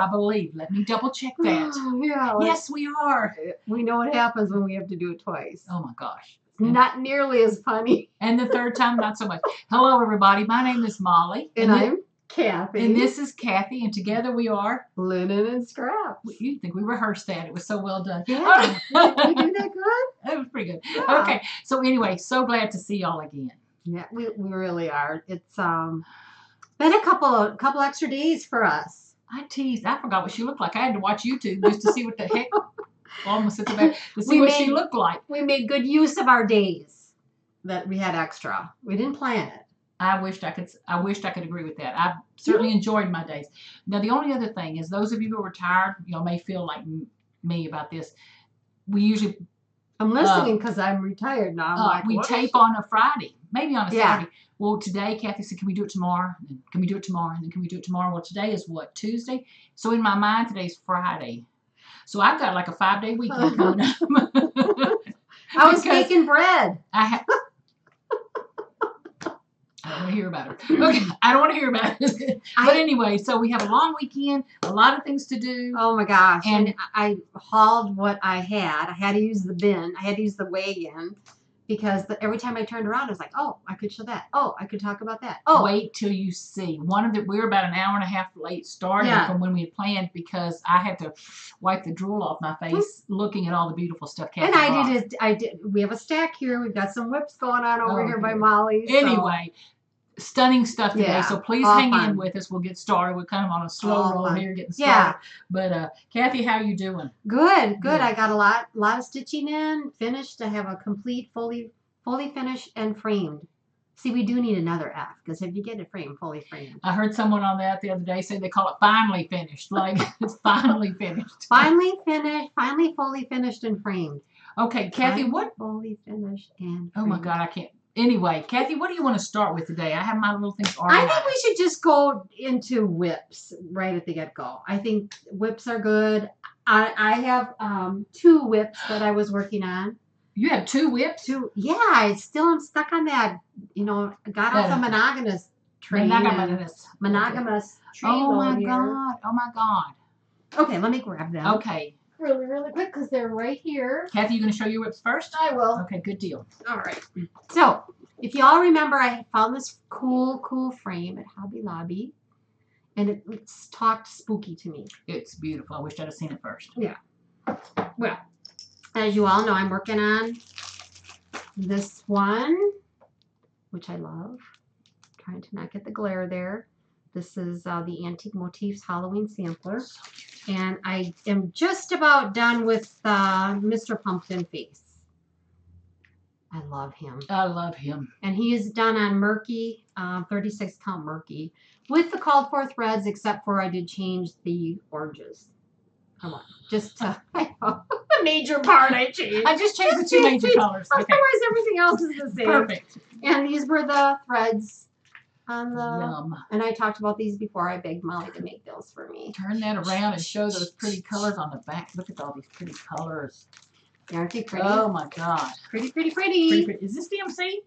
I believe. Let me double check that. Yeah. Yes, we are. We know what happens when we have to do it twice. Oh my gosh. Not nearly as funny. And the third time, not so much. Hello, everybody. My name is Molly. And I'm Kathy. And this is Kathy. And together we are Linen and Scraps. You think we rehearsed that? It was so well done. Yeah. We do that good? It was pretty good. Yeah. Okay. So anyway, so glad to see y'all again. Yeah, we really are. It's been a couple extra days for us. I teased. I forgot what she looked like. I had to watch YouTube just to see what the heck. Almost at the back to see what she looked like. We made good use of our days that we had extra. We didn't plan it. I wished I could agree with that. I certainly enjoyed my days. Now the only other thing is, those of you who are retired, may feel like me about this. We usually. I'm listening because I'm retired now. I'm like, we tape on a Friday, maybe on a Saturday. Well, today Kathy said, "Can we do it tomorrow? And can we do it tomorrow? And then can we do it tomorrow?" Well, today is what, Tuesday? So in my mind, today's Friday. So I've got like a 5-day weekend coming up. I was baking bread. I don't want to hear about it. Okay, I don't want to hear about it. But anyway, so we have a long weekend, a lot of things to do. Oh my gosh. And I hauled what I had. I had to use the bin. I had to use the weigh-in because every time I turned around, I was like, oh, I could show that. Oh, I could talk about that. Oh. Wait till you see. We were about an hour and a half late starting from when we had planned, because I had to wipe the drool off my face looking at all the beautiful stuff Kathy brought. I did. We have a stack here. We've got some whips going on over here by Molly's. Anyway. Stunning stuff today, so please hang in with us. We'll get started. We're kind of on a slow roll here, getting started. Yeah. But Kathy, how you doing? Good. I got a lot of stitching in, finished. I have a complete, fully finished and framed. See, we do need another F, because if you get it framed, fully framed. I heard someone on that the other day say they call it finally finished, like it's finally finished. Finally finished, finally fully finished and framed. Okay, Kathy, what? Fully finished and framed. Oh my God, I can't. Anyway, Kathy, what do you want to start with today? I have my little things organized. I think we should just go into whips right at the get-go. I think whips are good. I have 2 whips that I was working on. You have 2 whips? 2. Yeah, I still am stuck on that. Got off the monogamous train. Monogamous train. Oh my God. Oh my God. Okay, let me grab them. Okay. Really, really quick, because they're right here. Kathy, you going to show your whips first? I will. Okay, good deal. All right. So, if you all remember, I found this cool frame at Hobby Lobby, and it's talked spooky to me. It's beautiful. I wish I'd have seen it first. Yeah. Well, as you all know, I'm working on this one, which I love. Trying to not get the glare there. This is the Antique Motifs Halloween Sampler. And I am just about done with Mr. Pumpkin Face. I love him. I love him. And he is done on Murky, 36 count Murky, with the called for threads, except for I did change the oranges. Come on. Just to, the major part I changed. I just changed the 2 major colors. Okay. Otherwise, everything else is the same. Perfect. And these were the threads. Yum. And I talked about these before. I begged Molly to make those for me. Turn that around and show those pretty colors on the back. Look at all these pretty colors. Aren't they pretty? Oh my God. Pretty. Is this DMC?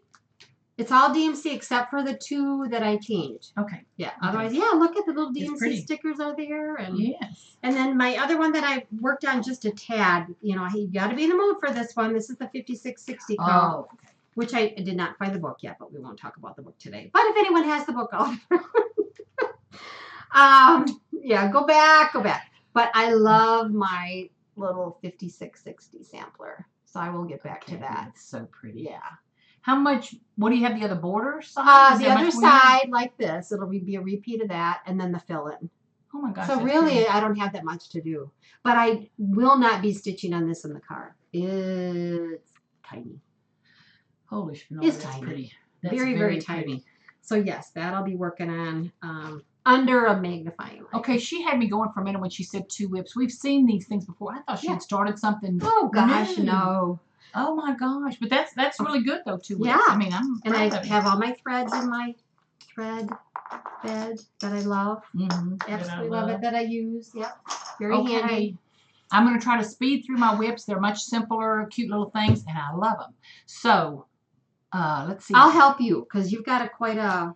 It's all DMC except for the 2 that I changed. Okay. Yeah. Otherwise, yeah, look at the little DMC stickers are there. And yes. And then my other one that I worked on just a tad, you got to be in the mood for this one. This is the 5660 count. Oh, okay. Which I did not find the book yet, but we won't talk about the book today. But if anyone has the book, yeah, go back. But I love my little 5660 sampler, so I will get back to that. It's so pretty. Yeah. How much? What do you have the other border side? The other side, like this, it'll be a repeat of that, and then the fill-in. Oh my gosh. So really, I don't have that much to do, but I will not be stitching on this in the car. It's tiny. Holy shit. It's tiny. Pretty. That's very tiny. So yes, that I'll be working on under a magnifying light. Okay, she had me going for a minute when she said 2 whips. We've seen these things before. I thought she had started something. Oh gosh, no. Oh my gosh, but that's really good though, 2 whips. Yeah. I mean, I have all my threads in my thread bed that I love. Absolutely love it, that I use. Yep. Very handy. I'm going to try to speed through my whips. They're much simpler, cute little things, and I love them. So, let's see. I'll help you because you've got quite a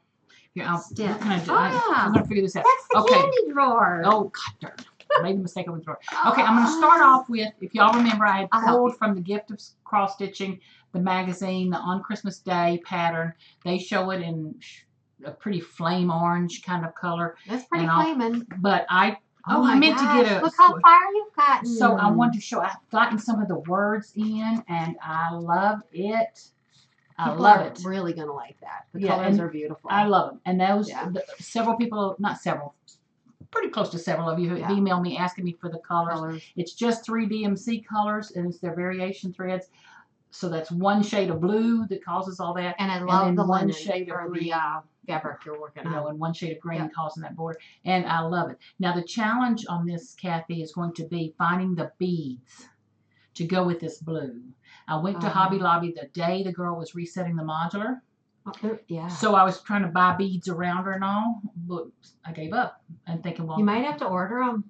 Here, what step. can I do? Oh, yeah. I'm going to figure this out. That's the candy drawer. Oh, God darn. I made the mistake of the drawer. Okay, I'm going to start off with, if y'all remember, I had pulled from the Gift of Cross Stitching, the magazine, the On Christmas Day pattern. They show it in a pretty flame orange kind of color. That's pretty flaming. But I I meant to get a. Look how far you've gotten. So I wanted to show. I've gotten some of the words in, and I love it. I love it. Really gonna like that. The colors are beautiful. I love them. And those several people, not several, pretty close to several of you who emailed me asking me for the colors. It's just 3 DMC colors, and it's their variation threads. So that's one shade of blue that causes all that, and I love the one shade of the fabric you're working on. And one shade of green causing that border, and I love it. Now the challenge on this, Kathy, is going to be finding the beads to go with this blue. I went to Hobby Lobby the day the girl was resetting the modular. So I was trying to buy beads around her and all, but I gave up and thinking, well, you might have to order them.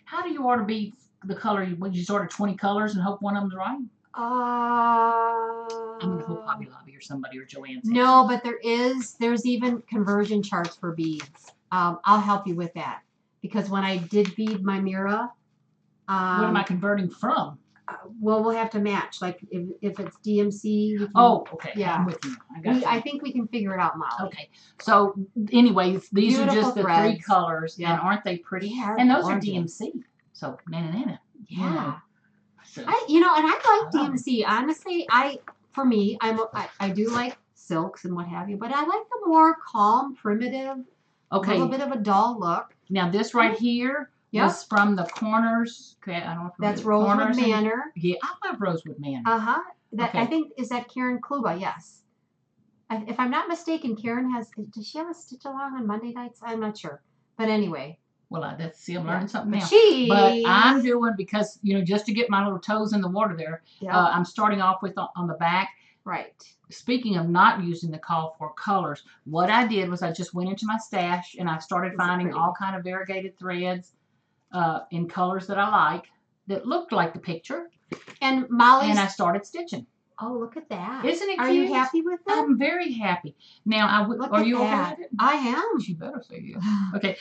How do you order beads? The color? Would you just order 20 colors and hope one of them's right? I'm gonna hope Hobby Lobby or somebody or Joann's. No, but there's even conversion charts for beads. I'll help you with that, because when I did bead my Mira, what am I converting from? Well, we'll have to match. Like if it's DMC. Okay. Yeah, I'm with you. I got you. I think we can figure it out, Molly. Okay. So, anyways, these Beautiful are just the threads. 3 colors, and aren't they pretty? And those are DMC. So, nana. Yeah. So, and I like DMC. Honestly, I do like silks and what have you, but I like the more calm, primitive, a little bit of a dull look. Now, this right here. Was from the Corners. Okay, I don't know if that's Rosewood Manor. Yeah, I love Rosewood Manor. I think is that Karen Kluba. Yes. If I'm not mistaken, Karen does she have a stitch along on Monday nights? I'm not sure, but anyway. Well, I'm learning something now. But I'm doing, because just to get my little toes in the water there. I'm starting off with on the back. Right. Speaking of not using the call for colors, what I did was I just went into my stash and I started finding all kind of variegated threads. In colors that I like, that looked like the picture, and I started stitching. Oh, look at that! Isn't it cute? Are you happy with that? I'm very happy. Now, are you okay with it? I am. She better say yes. Okay.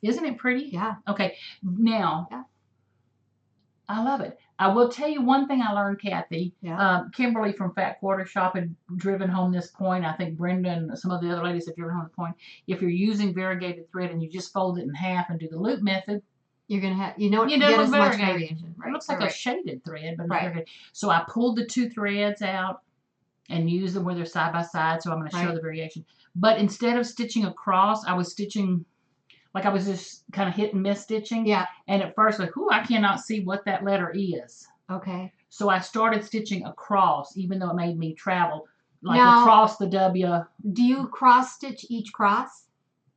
Isn't it pretty? Yeah. Okay. Now, I love it. I will tell you one thing I learned, Kathy. Kimberly from Fat Quarter Shop had driven home this point. I think Brenda and some of the other ladies have driven home the point. If you're using variegated thread and you just fold it in half and do the loop method, you're going to have, get as much variation. Right. It looks like a shaded thread, but variegated. So I pulled the 2 threads out and used them where they're side by side. So I'm going to show the variation. But instead of stitching across, I was stitching, like I was just kind of hit and miss stitching. Yeah. And at first, like, I cannot see what that letter is. Okay. So I started stitching across, even though it made me travel, across the W. Do you cross stitch each cross?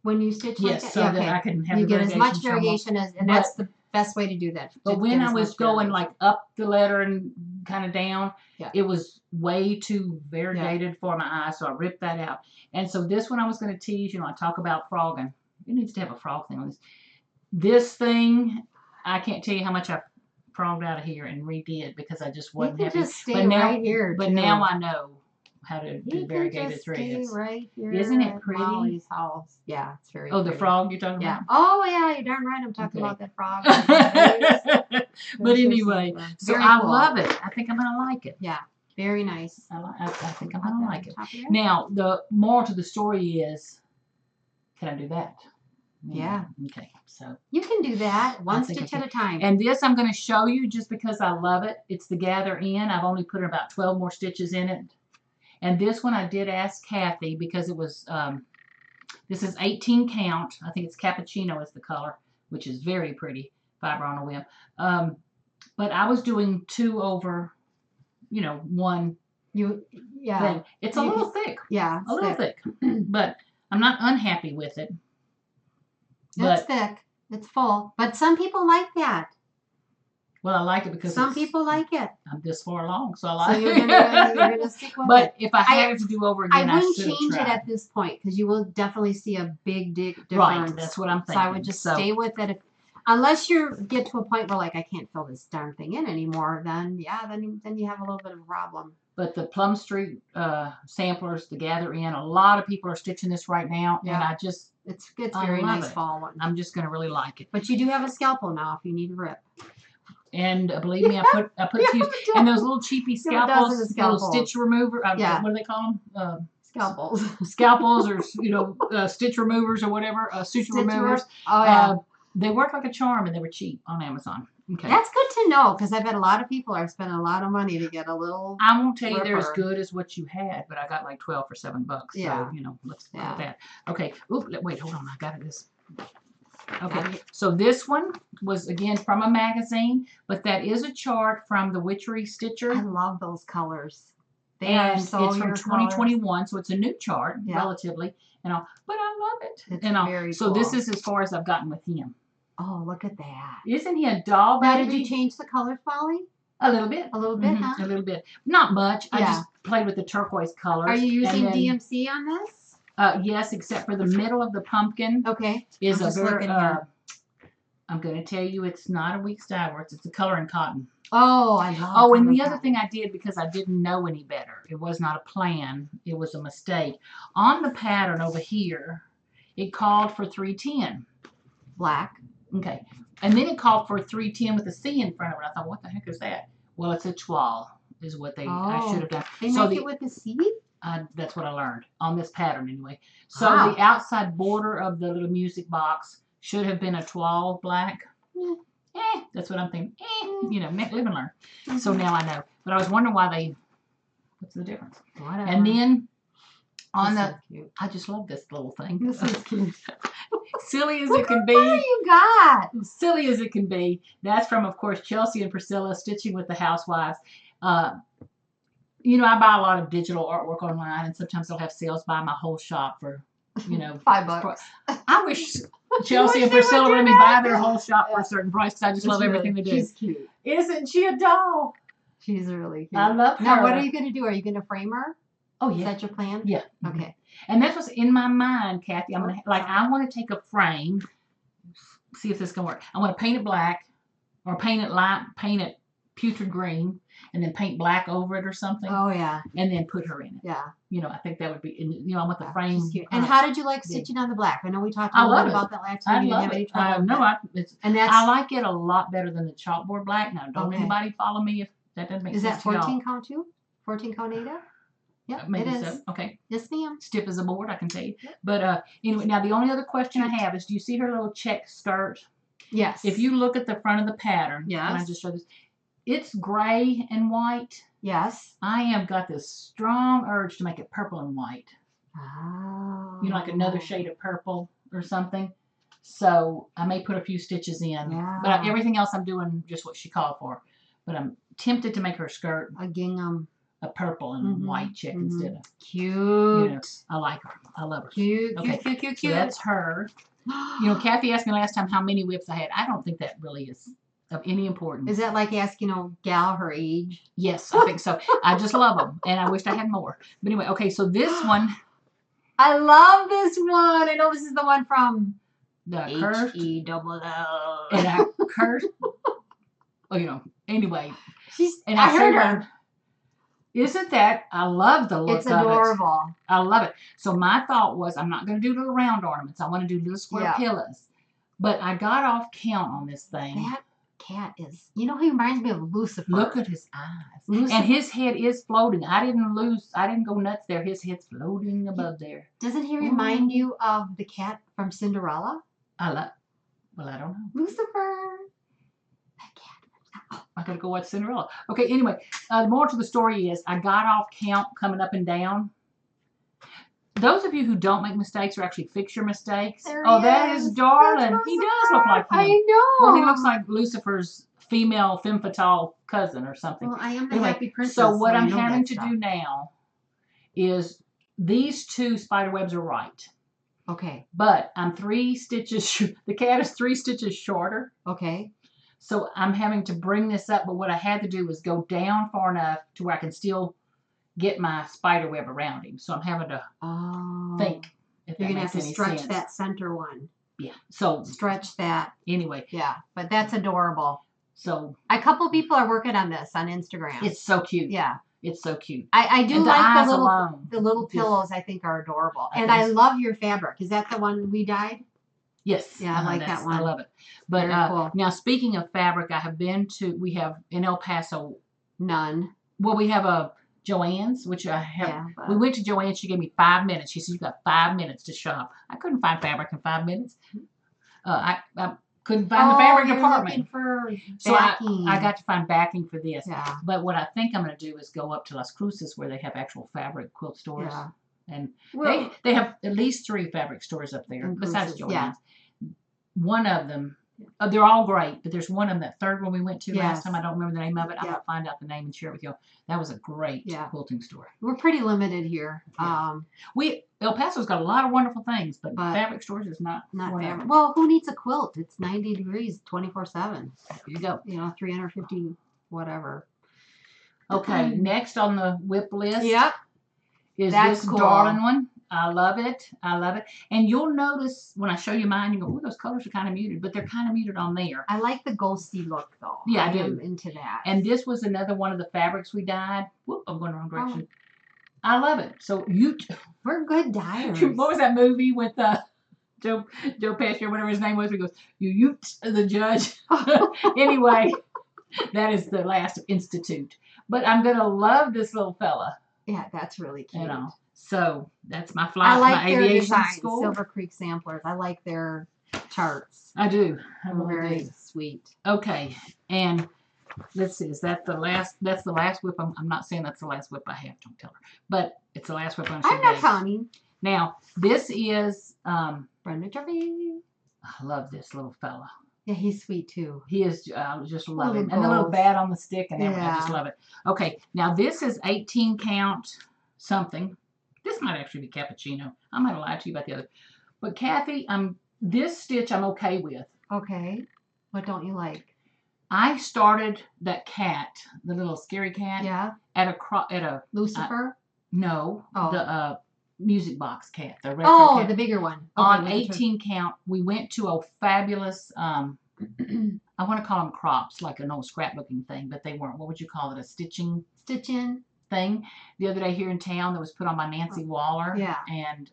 When you stitch like that? So that I can have you get as much variation and that's the best way to do that. But when I was going like up the letter and kind of down, it was way too variegated for my eyes, so I ripped that out. And so this one I was going to tease, I talk about frogging. It needs to have a frog thing on this. This thing, I can't tell you how much I frogged out of here and redid because I just wasn't happy. Just stay right here. But now I know how to do variegated threads. Stay right here. Isn't it pretty? Molly's house. Yeah, it's very pretty. The frog you're talking about? Oh, yeah, you're darn right. I'm talking about that frog. But anyway, so I love it. I think I'm going to like it. Yeah, very nice. I think I'm going to like it. Now, the moral to the story is, can I do that? Yeah. Okay, so. You can do that one stitch at a time. And this I'm going to show you just because I love it. It's the Gather In. I've only put about 12 more stitches in it. And this one I did ask Kathy because it was, this is 18 count. I think it's Cappuccino is the color, which is very pretty. Fiber on a whim. But I was doing 2 over, 1 thing. It's a little thick. Yeah. A little thick. But I'm not unhappy with it. It's thick. It's full. But some people like that. Well, I like it because some people like it. I'm this far along, so I like it. So you're gonna stick with it. But if I had to do over again, I wouldn't change it at this point because you will definitely see a big difference. Right, that's what I'm thinking. So I would just stay with it. Unless you get to a point where I can't fill this darn thing in anymore, then you have a little bit of a problem. But the Plum Street samplers, the Gather In, a lot of people are stitching this right now, and It's very nice fall one. I'm just going to really like it. But you do have a scalpel now if you need to rip. And believe me, I put and those little cheapy scalpels, little stitch remover. What do they call them? Scalpels. Scalpels, or stitch removers, or whatever. Suture removers. Oh yeah. They work like a charm, and they were cheap on Amazon. Okay. That's good to know, because I bet a lot of people are spending a lot of money to get a little. I won't tell you they're as good as what you had, but I got like 12 for $7. Yeah. So let's look at that. Okay. Oop. Wait. Hold on. I got this. Okay, so this one was again from a magazine, but that is a chart from the Witchery Stitcher. I love those colors. It's from 2021, so it's a new chart, relatively, but I love it. It's very so cool. This is as far as I've gotten with him. Oh, look at that! Isn't he a doll baby? Now, did you change the colors, Molly? A little bit. A little bit, huh? A little bit. Not much. I just played with the turquoise colors. Are you using DMC on this? Yes, except for the middle of the pumpkin. Okay. Is a very. I'm going to tell you, it's not a week's dye works. It's a color in cotton. Oh, I love. Oh, and the other thing I did, because I didn't know any better, it was not a plan. It was a mistake. On the pattern over here, it called for 310. Black. Okay. And then it called for 310 with a C in front of it. I thought, what the heck is that? Well, it's a toile, is what I should have done. They make it with a C? That's what I learned on this pattern anyway. So the outside border of the little music box should have been a toile black. That's what I'm thinking. Live and learn. So now I know. But I was wondering what's the difference? Whatever. And then on I just love this little thing. This is cute. Silly as it can be. What you got? Silly as it can be. That's from, of course, Chelsea and Priscilla Stitching with the Housewives. I buy a lot of digital artwork online, and sometimes they'll have sales by my whole shop for, $5. I wish Chelsea and Priscilla would let me buy their whole shop for a certain price, because I just love everything they do. She's cute. Isn't she a doll? She's really cute. I love her. Now, what are you going to do? Are you going to frame her? Oh, yeah. Is that your plan? Yeah. Okay. And that's what's in my mind, Kathy. I want to take a frame, see if this can work. I want to paint it black, or paint it putrid green, and then paint black over it or something. Oh, yeah. And then put her in it. Yeah. I think that would be, I want the frame. And how did you like stitching on the black? I know we talked a little bit about that last time. I love it. I like it a lot better than the chalkboard black. Now, don't anybody follow me if that doesn't make sense. Is that 14 count too? 14 count native? Yeah, maybe it is. So. Okay. Yes, ma'am. Stiff as a board, I can tell you. Yep. But anyway, now the only other question I have is, do you see her little check skirt? Yes. If you look at the front of the pattern, yes. And I just show this, it's gray and white. Yes. I have got this strong urge to make it purple and white. Oh. Like another shade of purple or something. So I may put a few stitches in. Yeah. But everything else I'm doing just what she called for. But I'm tempted to make her skirt a gingham. A purple and white chick instead of cute. I like her. I love her. Cute. So that's her. Kathy asked me last time how many whips I had. I don't think that really is of any importance. Is that like asking a gal her age? Yes, I think so. I just love them, and I wished I had more. But anyway, okay. So this one, I love this one. I know this is the one from the Cursed. H-E-double-L. And I cursed. Anyway. I heard her. Isn't that? I love the look of it. It's adorable. I love it. So my thought was, I'm not going to do little round ornaments. I want to do little square pillows. But I got off count on this thing. That cat is, he reminds me of Lucifer. Look at his eyes. Lucifer. And his head is floating. I didn't go nuts there. His head's floating above there. Doesn't he remind you of the cat from Cinderella? I don't know. Lucifer. I gotta go watch Cinderella. Okay, anyway, the moral to the story is I got off count coming up and down. Those of you who don't make mistakes or actually fix your mistakes. That is darling. He does look like him. I know. Well, he looks like Lucifer's female femme fatale cousin or something. Well, I am the happy princess. So what I'm having to do now is these two spider webs are right. Okay. But I'm 3 stitches. The cat is 3 stitches shorter. Okay. So I'm having to bring this up, but what I had to do was go down far enough to where I can still get my spider web around him. So I'm having to think. If you're going to have to stretch that center one. Yeah. So stretch that. Anyway. Yeah. But that's adorable. So a couple people are working on this on Instagram. It's so cute. Yeah. It's so cute. I do And like alone, the little just- pillows. I think are adorable, I and think I love your fabric. Is that the one we dyed? Yes. Yeah, I like that one. I love it. But Very cool. now, speaking of fabric, we have in El Paso. None. Well, we have a Joann's, which I have. Yeah, we went to Joann's. She gave me 5 minutes. She said, "You got 5 minutes to shop." I couldn't find fabric in 5 minutes. I couldn't find the fabric department. For so I got to find backing for this. Yeah. But what I think I'm going to do is go up to Las Cruces where they have actual fabric quilt stores. Yeah. And they have at least 3 fabric stores up there besides Joann's. Yeah. One of them, they're all great, but there's one of them, that third one we went to last Yes. time. I don't remember the name of it. I'm Yep. going to find out the name and share it with you. That was a great quilting store. We're pretty limited here. Yeah. El Paso's got a lot of wonderful things, but fabric stores is not fabric. Well, who needs a quilt? It's 90 degrees 24/7. There you go. 350 whatever. Okay, next on the whip list. Yep. Is this darling one. I love it. I love it. And you'll notice when I show you mine, you go, "Oh, those colors are kind of muted," but they're kind of muted on there. I like the ghosty look, though. Yeah, I do. I'm into that. And this was another one of the fabrics we dyed. Whoop, I'm going the wrong direction. I love it. So we're good dyers. What was that movie with Joe Pesci or whatever his name was? He goes, "You the judge." Anyway, that is the last institute. But I'm gonna love this little fella. Yeah, that's really cute. So that's my my aviation design, school. Silver Creek samplers. I like their charts. I do. They're very sweet. Okay, and let's see. Is that the last? That's the last whip. I'm not saying that's the last whip I have. Don't tell her. But it's the last whip I'm not counting. Now this is Brenda Gervais. I love this little fella. Yeah, he's sweet too. He is. Just love him. And the little bat on the stick and everything. Yeah. I just love it. Okay, now this is 18 count something. This might actually be cappuccino. I might have lied to you about the other. But Kathy, this stitch I'm okay with. Okay. What don't you like? I started that cat, the little scary cat. Yeah. At a Lucifer? No. Oh. The music box cat. The retro cat. The bigger one. Okay, on 18 count, we went to a fabulous I want to call them crops, like an old scrapbooking thing, but they weren't. What would you call it? A stitching thing the other day here in town that was put on by Nancy Waller. Yeah. And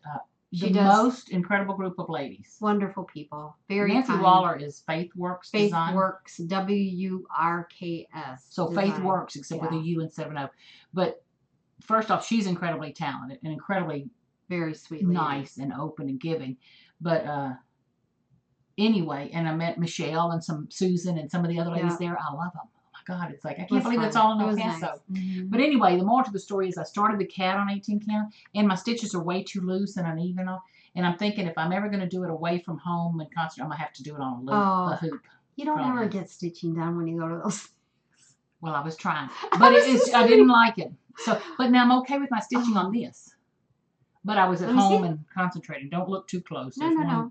She the does most incredible group of ladies. Wonderful people. Very Nancy kind. Waller is Faithworks Design. Faithworks, WRKS. So Design. Faithworks, except with a U instead of an O. But first off, she's incredibly talented and incredibly very sweet, nice and open and giving. But anyway, and I met Michelle and Susan and some of the other ladies there. I love them. God, it's like, I can't believe it's all in El Paso. Nice. But anyway, the moral to the story is I started the cat on 18 count, and my stitches are way too loose and uneven. And I'm thinking if I'm ever going to do it away from home and concentrate, I'm going to have to do it on a hoop. You don't ever get stitching done when you go to those. Well, I was trying. But I didn't like it. So, but now I'm okay with my stitching on this. But I was at home and concentrating. Don't look too close. No.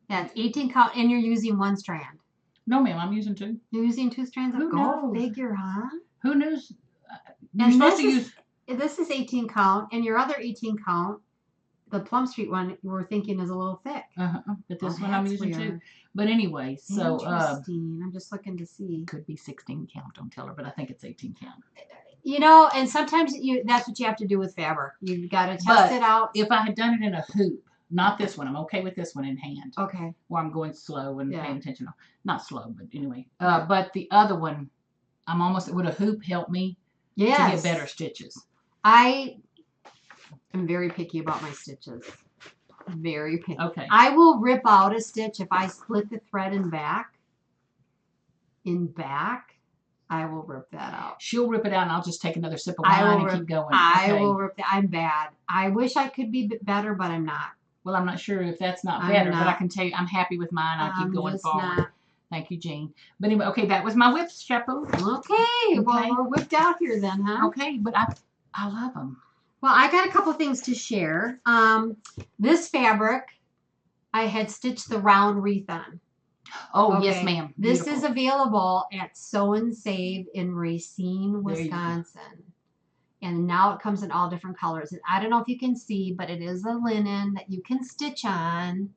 Yeah, it's 18 count, and you're using one strand. No, ma'am, I'm using 2. You're using 2 strands of Go figure, huh? Who knows? You're supposed to use... This is 18 count, and your other 18 count, the Plum Street one, you were thinking is a little thick. But this one I'm using 2. But anyway, so... Interesting. I'm just looking to see. Could be 16 count, don't tell her, but I think it's 18 count. And sometimes that's what you have to do with fabric. You've got to test it out. If I had done it in a hoop, not this one. I'm okay with this one in hand. Okay. Where I'm going slow and paying attention. Not slow, but anyway. But the other one, I'm almost... Would a hoop help me to get better stitches? I am very picky about my stitches. Very picky. Okay. I will rip out a stitch if I split the thread in back. I will rip that out. She'll rip it out, and I'll just take another sip of wine and keep going. I will rip that. I'm bad. I wish I could be better, but I'm not. Well, I'm not sure if that's not better, but I can tell you I'm happy with mine. I'll keep going forward. Not. Thank you, Jean. But anyway, okay, that was my whip, chapeau. Okay, well, we're whipped out here then, huh? Okay, but I love them. Well, I got a couple things to share. This fabric, I had stitched the round wreath on. Oh, yes, ma'am. This is available at Sew and Save in Racine, Wisconsin. And now it comes in all different colors. And I don't know if you can see, but it is a linen that you can stitch on.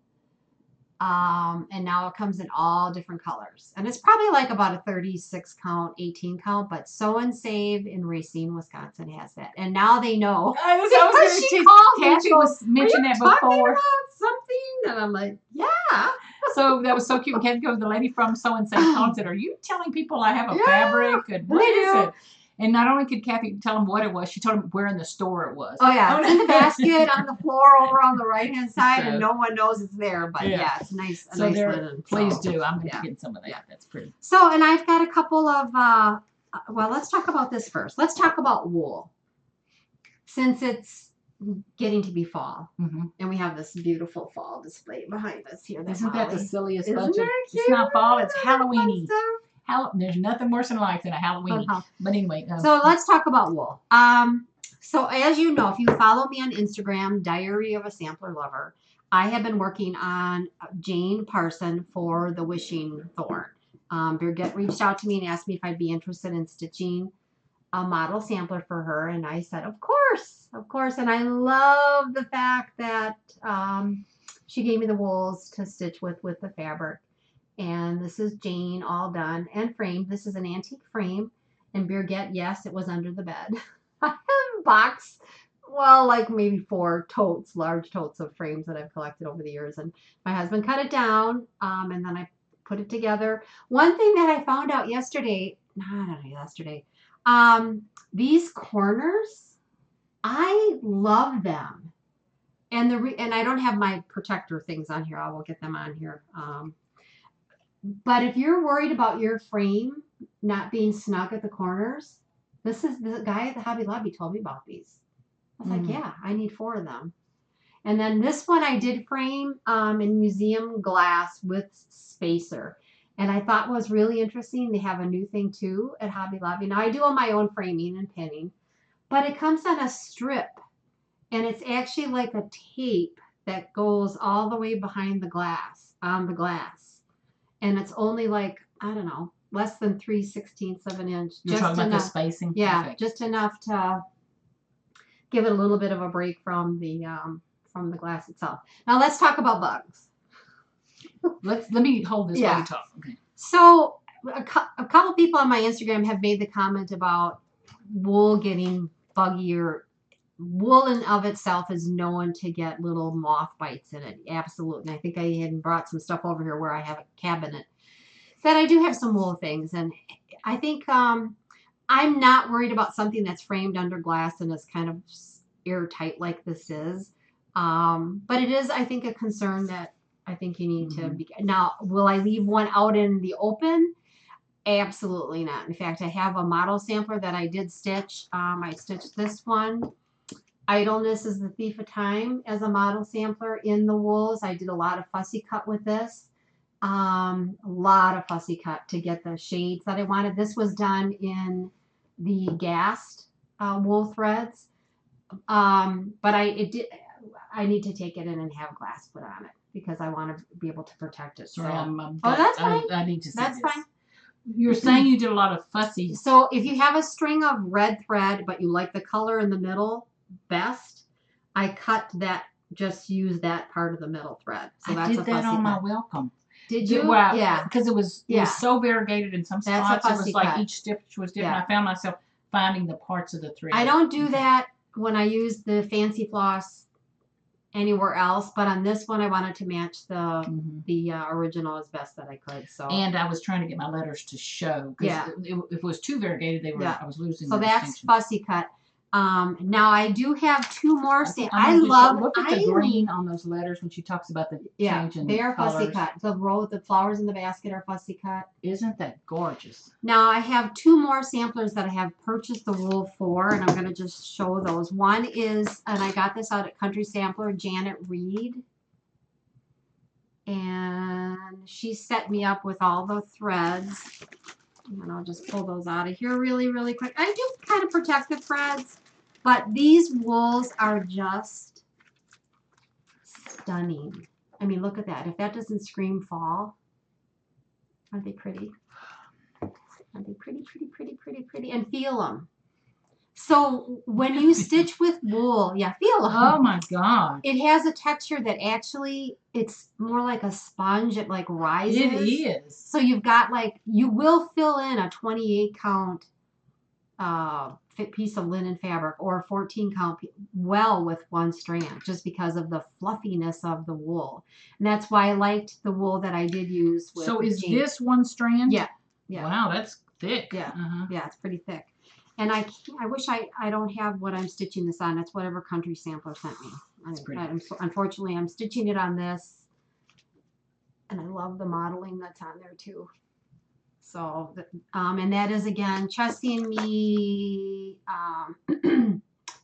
And now it comes in all different colors. And it's probably like about a 36 count, 18 count, but Sew and Save in Racine, Wisconsin has that. And now they know. I was going to Kathy was mentioning that before. About something? And I'm like, yeah. So that was so cute. Kathy goes, the lady from Sew and Save called and said, are you telling people I have a fabric? And what is it? And not only could Kathy tell them what it was, she told them where in the store it was. Oh, yeah. It's in the basket on the floor over on the right-hand side, and no one knows it's there. But, yeah, it's nice. A nice linen. Please do. I'm going to get some of that. Yeah. That's pretty. So, and I've got a couple of, well, let's talk about this first. Let's talk about wool. Since it's getting to be fall, and we have this beautiful fall display behind us here. Isn't that the silliest bunch of... It's not fall, it's Halloween-y. There's nothing worse in life than a Halloween. But anyway. So let's talk about wool. So as you know, if you follow me on Instagram, Diary of a Sampler Lover, I have been working on Jane Parson for the Wishing Thorn. Birgit reached out to me and asked me if I'd be interested in stitching a model sampler for her. And I said, of course, of course. And I love the fact that she gave me the wools to stitch with the fabric. And this is Jane all done and framed. This is an antique frame. And Birgit, yes, it was under the bed. I have a box, well, like maybe 4 totes, large totes of frames that I've collected over the years. And my husband cut it down, and then I put it together. One thing that I found out yesterday, these corners, I love them. And and I don't have my protector things on here. I will get them on here. But if you're worried about your frame not being snug at the corners, this is the guy at the Hobby Lobby told me about these. I was like, yeah, I need 4 of them. And then this one I did frame in museum glass with spacer. And I thought was really interesting. They have a new thing too at Hobby Lobby. Now I do all my own framing and pinning, but it comes on a strip. And it's actually like a tape that goes all the way behind the glass, on the glass. And it's only like, I don't know, less than 3/16 of an inch. You're talking about the spacing? Yeah, okay. Just enough to give it a little bit of a break from the glass itself. Now let's talk about bugs. Let me hold this while you talk. Okay. So a couple people on my Instagram have made the comment about wool getting buggier. Wool in of itself is known to get little moth bites in it. Absolutely. And I think I had brought some stuff over here where I have a cabinet that I do have some wool things. And I think I'm not worried about something that's framed under glass and is kind of airtight like this is. But it is, I think, a concern that I think you need to be. Now, will I leave one out in the open? Absolutely not. In fact, I have a model sampler that I did stitch. I stitched this one. Idleness is the Thief of Time as a model sampler in the wools. I did a lot of fussy cut with this. A lot of fussy cut to get the shades that I wanted. This was done in the gassed wool threads. But I need to take it in and have glass put on it because I want to be able to protect it. Sorry, oh, that's fine. I need to see That's this. fine. You're saying you did a lot of fussy. So if you have a string of red thread, but you like the color in the middle best, I cut that, just use that part of the middle thread. So I did that on my welcome. Did you? Well, yeah. Because it was so variegated in some spots. It was like each stitch was different. I found myself finding the parts of the thread. I don't do that when I use the fancy floss anywhere else, but on this one I wanted to match the original as best that I could. So and I was trying to get my letters to show because if it was too variegated, I was losing. So that's fussy cut. Now I do have 2 more. Look at the green on those letters when she talks about the change in they are colors. fussy cut. The row with the flowers in the basket are fussy cut. Isn't that gorgeous? Now I have 2 more samplers that I have purchased the wool for, and I'm going to just show those. One is, and I got this out at Country Sampler, Janet Reed, and she set me up with all the threads. And I'll just pull those out of here really, really quick. I do kind of protect the threads, but these wools are just stunning. I mean, look at that. If that doesn't scream fall, aren't they pretty? Aren't they pretty, pretty, pretty, pretty, pretty? And feel them. So when you stitch with wool, yeah, feel. Oh my God. It has a texture that actually, it's more like a sponge. It like rises. It is. So you've got like, you will fill in a 28 count piece of linen fabric or a 14 count well with one strand, just because of the fluffiness of the wool. And that's why I liked the wool that I did use with. So is this one strand? Yeah. Yeah. Wow, that's thick. Yeah. Yeah, it's pretty thick. And I wish I don't have what I'm stitching this on. It's whatever country sampler sent me. Unfortunately, I'm stitching it on this. And I love the modeling that's on there too. So, and that is again, Chessie and Me,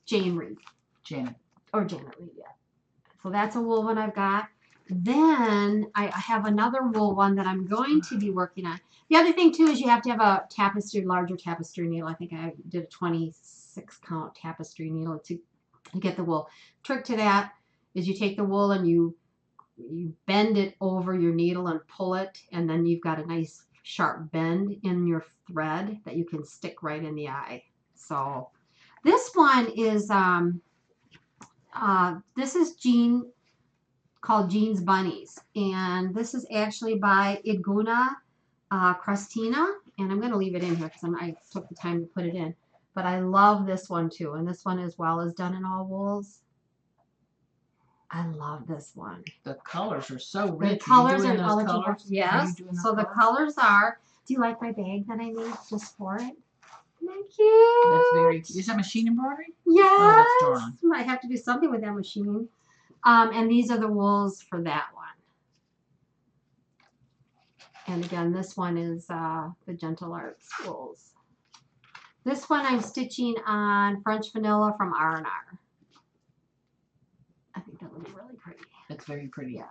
Jane Reed. Janet Reed, yeah. So that's a wool one I've got. Then I have another wool one that I'm going to be working on. The other thing too is you have to have a larger tapestry needle. I think I did a 26 count tapestry needle to get the wool. Trick to that is you take the wool and you bend it over your needle and pull it, and then you've got a nice sharp bend in your thread that you can stick right in the eye. So this one is this is called Jean's Bunnies, and this is actually by Iguna Crustina, and I'm going to leave it in here because I took the time to put it in. But I love this one too, and this one as well is done in all wools. I love this one. The colors are so rich. The colors are colors. Yes. So the colors are. Do you like my bag that I made just for it? Isn't that cute? That's very cute. Is that machine embroidery? Yes. Oh, that's darn. I have to do something with that machine. And these are the wools for that one. And again, this one is the Gentle Arts wools. This one I'm stitching on French Vanilla from R&R. I think that would be really pretty. That's very pretty. Yeah.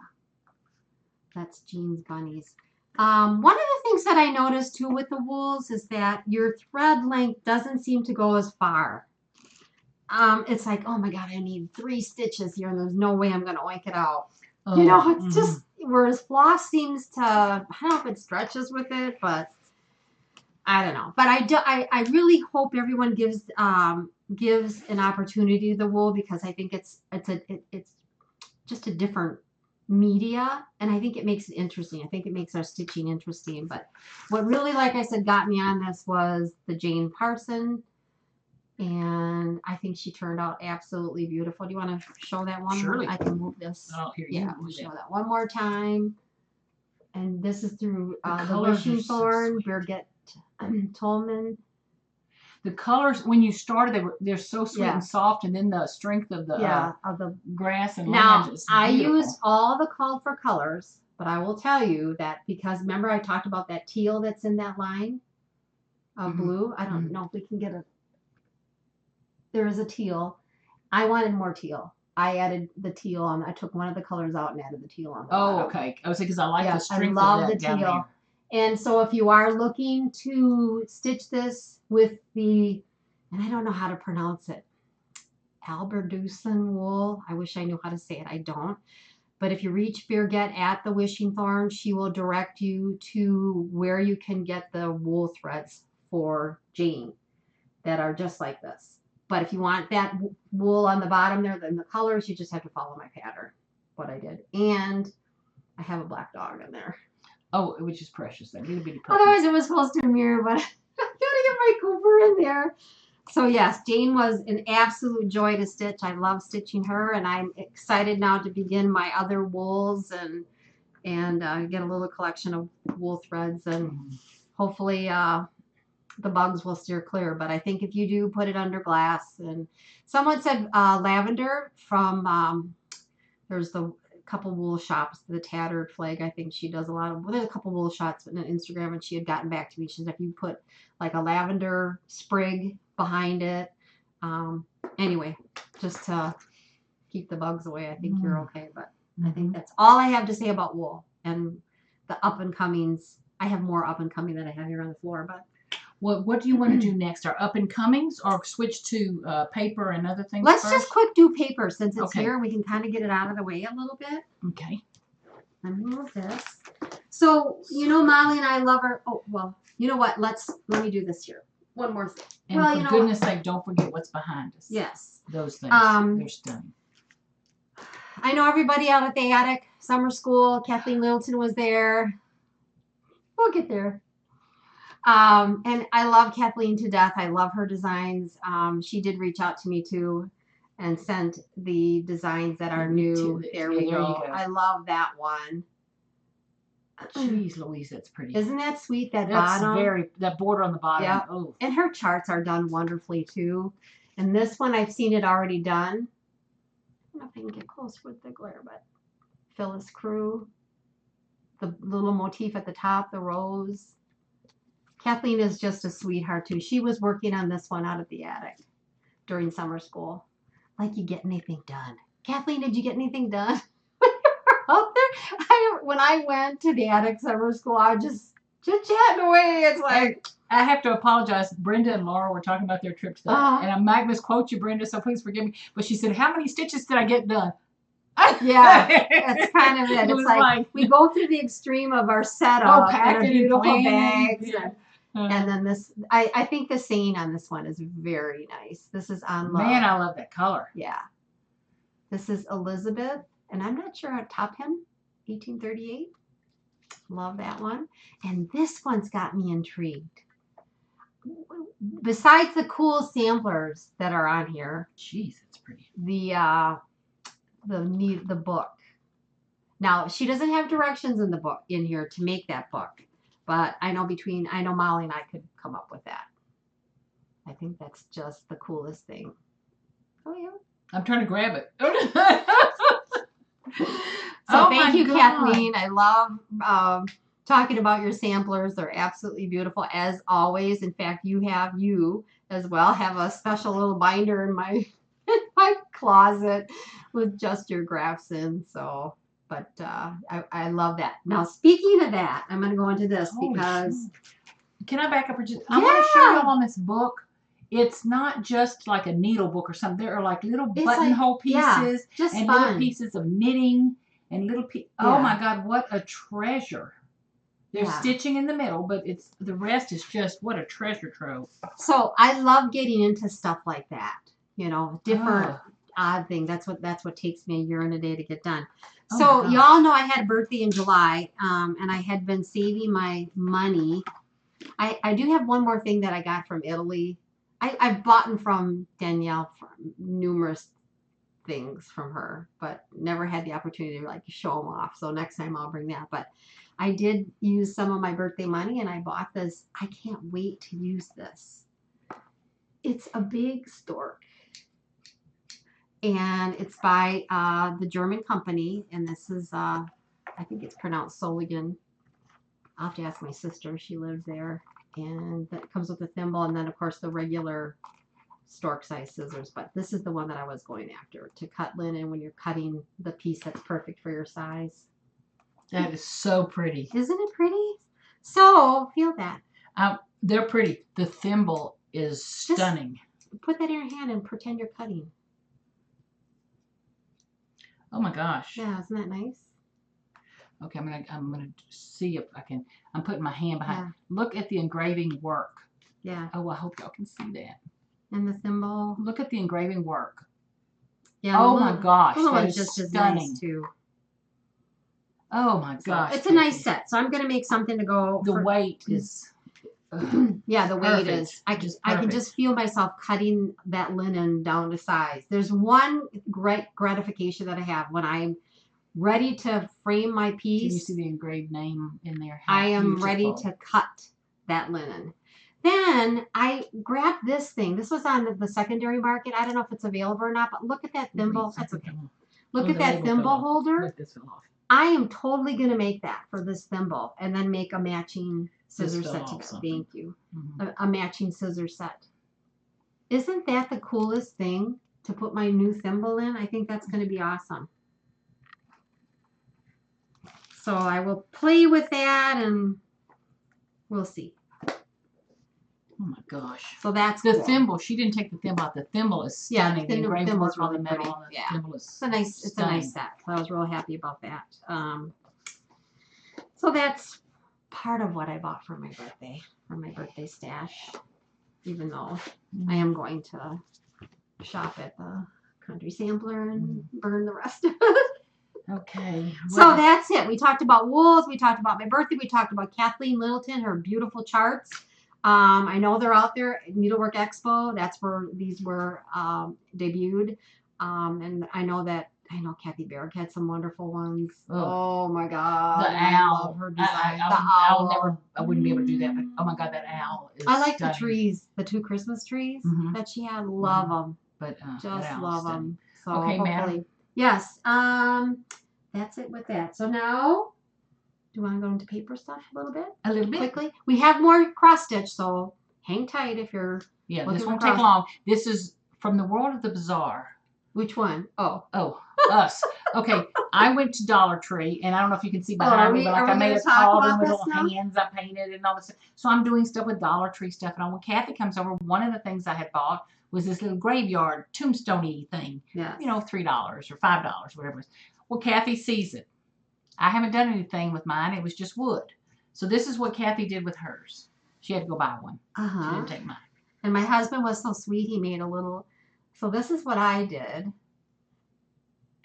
That's Jean's Bunnies. One of the things that I noticed too with the wools is that your thread length doesn't seem to go as far. It's like, oh my God, I need 3 stitches here and there's no way I'm going to oink it out. Oh, you know, it's just, whereas floss seems to, I don't know if it stretches with it, but I don't know. But I really hope everyone gives an opportunity to the wool, because I think it's just a different media, and I think it makes it interesting. I think it makes our stitching interesting. But what really, like I said, got me on this was the Jane Parson, and I think she turned out absolutely beautiful. Do you want to show that one? Surely. I can move this. Oh, here yeah, we'll show that one more time. And this is through the Wishing Thorn, Birgit, Tolman. The colors, when you started, they're so sweet and soft, and then the strength of the grass and land is beautiful. I used all the called for colors, but I will tell you that, because remember I talked about that teal that's in that line of blue? I don't know if we can get there is a teal. I wanted more teal. I added the teal on. I took one of the colors out and added the teal on. Okay. I was saying, because I like the strength I love of that the down teal. there. And so if you are looking to stitch this with and I don't know how to pronounce it, Alberdusen wool. I wish I knew how to say it. I don't. But if you reach Birgit at the Wishing Thorn, she will direct you to where you can get the wool threads for Jane that are just like this. But if you want that wool on the bottom there, then the colors, you just have to follow my pattern, what I did. And I have a black dog in there. Oh, which is precious. That little bitty puppy. Otherwise, it was supposed to mirror, but I gotta get my Cooper in there. So yes, Jane was an absolute joy to stitch. I love stitching her, and I'm excited now to begin my other wools and get a little collection of wool threads, and hopefully the bugs will steer clear. But I think if you do put it under glass, and someone said lavender from there's the couple wool shops, the Tattered Flag. I think she does a lot of, there's a couple wool shops on Instagram, and she had gotten back to me. She said if you put like a lavender sprig behind it, anyway, just to keep the bugs away, I think you're okay. But I think that's all I have to say about wool and the up and comings. I have more up and coming than I have here on the floor, but what do you want to do next? Our up and comings, or switch to paper and other things? Let's just quick do paper since it's here. We can kind of get it out of the way a little bit. Okay. Let me move this. So, you know, Molly and I love our, oh, well, you know what? Let me do this here. one more thing. And well, for goodness sake, don't forget what's behind us. Yes. Those things. They're stunning. I know everybody out at the attic, summer school. Kathleen Littleton was there. We'll get there. And I love Kathleen to death. I love her designs. She did reach out to me too and sent the designs that are new. There we go. I love that one. Jeez Louise, that's pretty. Isn't that sweet? That's bottom. That border on the bottom. Yeah. Oh. And her charts are done wonderfully too. And this one, I've seen it already done. I don't know if I can get close with the glare, but Phyllis Crew. The little motif at the top, the rose. Kathleen is just a sweetheart too. She was working on this one out at the attic during summer school. Like you get anything done. Kathleen, did you get anything done? Out there? When I went to the attic summer school, I was just chatting away. It's like I have to apologize. Brenda and Laura were talking about their trip today. And I might misquote you, Brenda, so please forgive me. But she said, how many stitches did I get done? Yeah, that's kind of it. It's like we go through the extreme of our setup and our beautiful bags. Yeah. And then this, I think the saying on this one is very nice. This is on Love. Man, I love that color. Yeah. This is Elizabeth, and I'm not sure on top hem, 1838. Love that one. And this one's got me intrigued. Besides the cool samplers that are on here. Jeez, that's pretty. The book. Now, she doesn't have directions in the book in here to make that book. But I know Molly and I could come up with that. I think that's just the coolest thing. Oh, yeah. I'm trying to grab it. So thank you, Kathleen. I love talking about your samplers. They're absolutely beautiful, as always. In fact, you as well have a special little binder in my closet with just your graphs in. So... But I love that. Now, speaking of that, I'm going to go into this because... Can I back up? I want to show you all on this book. It's not just like a needle book or something. There are like little buttonhole pieces and little pieces of knitting and little pieces. Oh my God, what a treasure. There's stitching in the middle, but the rest is just what a treasure trove. So I love getting into stuff like that. You know, different... odd thing. That's what takes me a year and a day to get done. So y'all know I had a birthday in July, and I had been saving my money. I do have one more thing that I got from Italy. I've bought from Danielle for numerous things from her, but never had the opportunity to show them off. So next time I'll bring that. But I did use some of my birthday money, and I bought this. I can't wait to use this. It's a big stork. And it's by the German company, and this is, I think it's pronounced Soligan. I'll have to ask my sister. She lives there. And that comes with a thimble, and then, of course, the regular stork-size scissors. But this is the one that I was going after, to cut linen when you're cutting the piece that's perfect for your size. That is so pretty. Isn't it pretty? So, feel that. They're pretty. The thimble is stunning. Just put that in your hand and pretend you're cutting. Oh my gosh. Yeah, isn't that nice? Okay, I'm gonna see if I can. I'm putting my hand behind. Look at the engraving work. Yeah. Oh, I hope y'all can see that. And the thimble. Look at the engraving work. Yeah. Oh my gosh, that is just stunning. Nice too. Oh my gosh. So it's a nice set. So I'm gonna make something to go. The weight is. Yeah, the weight perfect. is. I can just feel myself cutting that linen down to size. There's one great gratification that I have when I'm ready to frame my piece. Can you see the engraved name in there? I am ready to cut that linen. Then I grabbed this thing. This was on the secondary market. I don't know if it's available or not, but look at that thimble. That's okay. Look at that thimble holder. I am totally going to make that for this thimble and then make a matching scissor set together. Thank you. A matching scissor set. Isn't that the coolest thing to put my new thimble in? I think that's going to be awesome. So I will play with that and we'll see. Oh my gosh. So that's the cool. thimble. She didn't take the thimble out. The thimble is stunning. Yeah, the thimble's really pretty. Yeah. Thimble is it's a nice set. So I was real happy about that. So that's part of what I bought for my birthday stash. even though I am going to shop at the Country Sampler and burn the rest of it. Okay. So that's it. We talked about wools. We talked about my birthday. We talked about Kathleen Littleton, her beautiful charts. I know they're out there. Needlework Expo. That's where these were debuted. And I know Kathy Barrick had some wonderful ones. Oh my God. The owl. I love her design. I wouldn't be able to do that, but oh my God, that owl is I like stunning. the trees, the 2 Christmas trees that she had. Love them. But just love them. So okay, hopefully. madam. Yes. That's it with that. So now, do you want to go into paper stuff a little bit? A little bit. Quickly. We have more cross stitch, so hang tight if you're this won't take long. This is from the world of the bizarre. Which one? Oh, us. Okay, I went to Dollar Tree, and I don't know if you can see behind me, but like I made a cauldron with little hands I painted and all this stuff. So I'm doing stuff with Dollar Tree stuff. And when Kathy comes over, one of the things I had bought was this little graveyard tombstone-y thing. yes. $3 or $5, whatever it is. Well, Kathy sees it. I haven't done anything with mine. It was just wood. So this is what Kathy did with hers. She had to go buy one. She didn't take mine. And my husband was so sweet. He made a little. So this is what I did.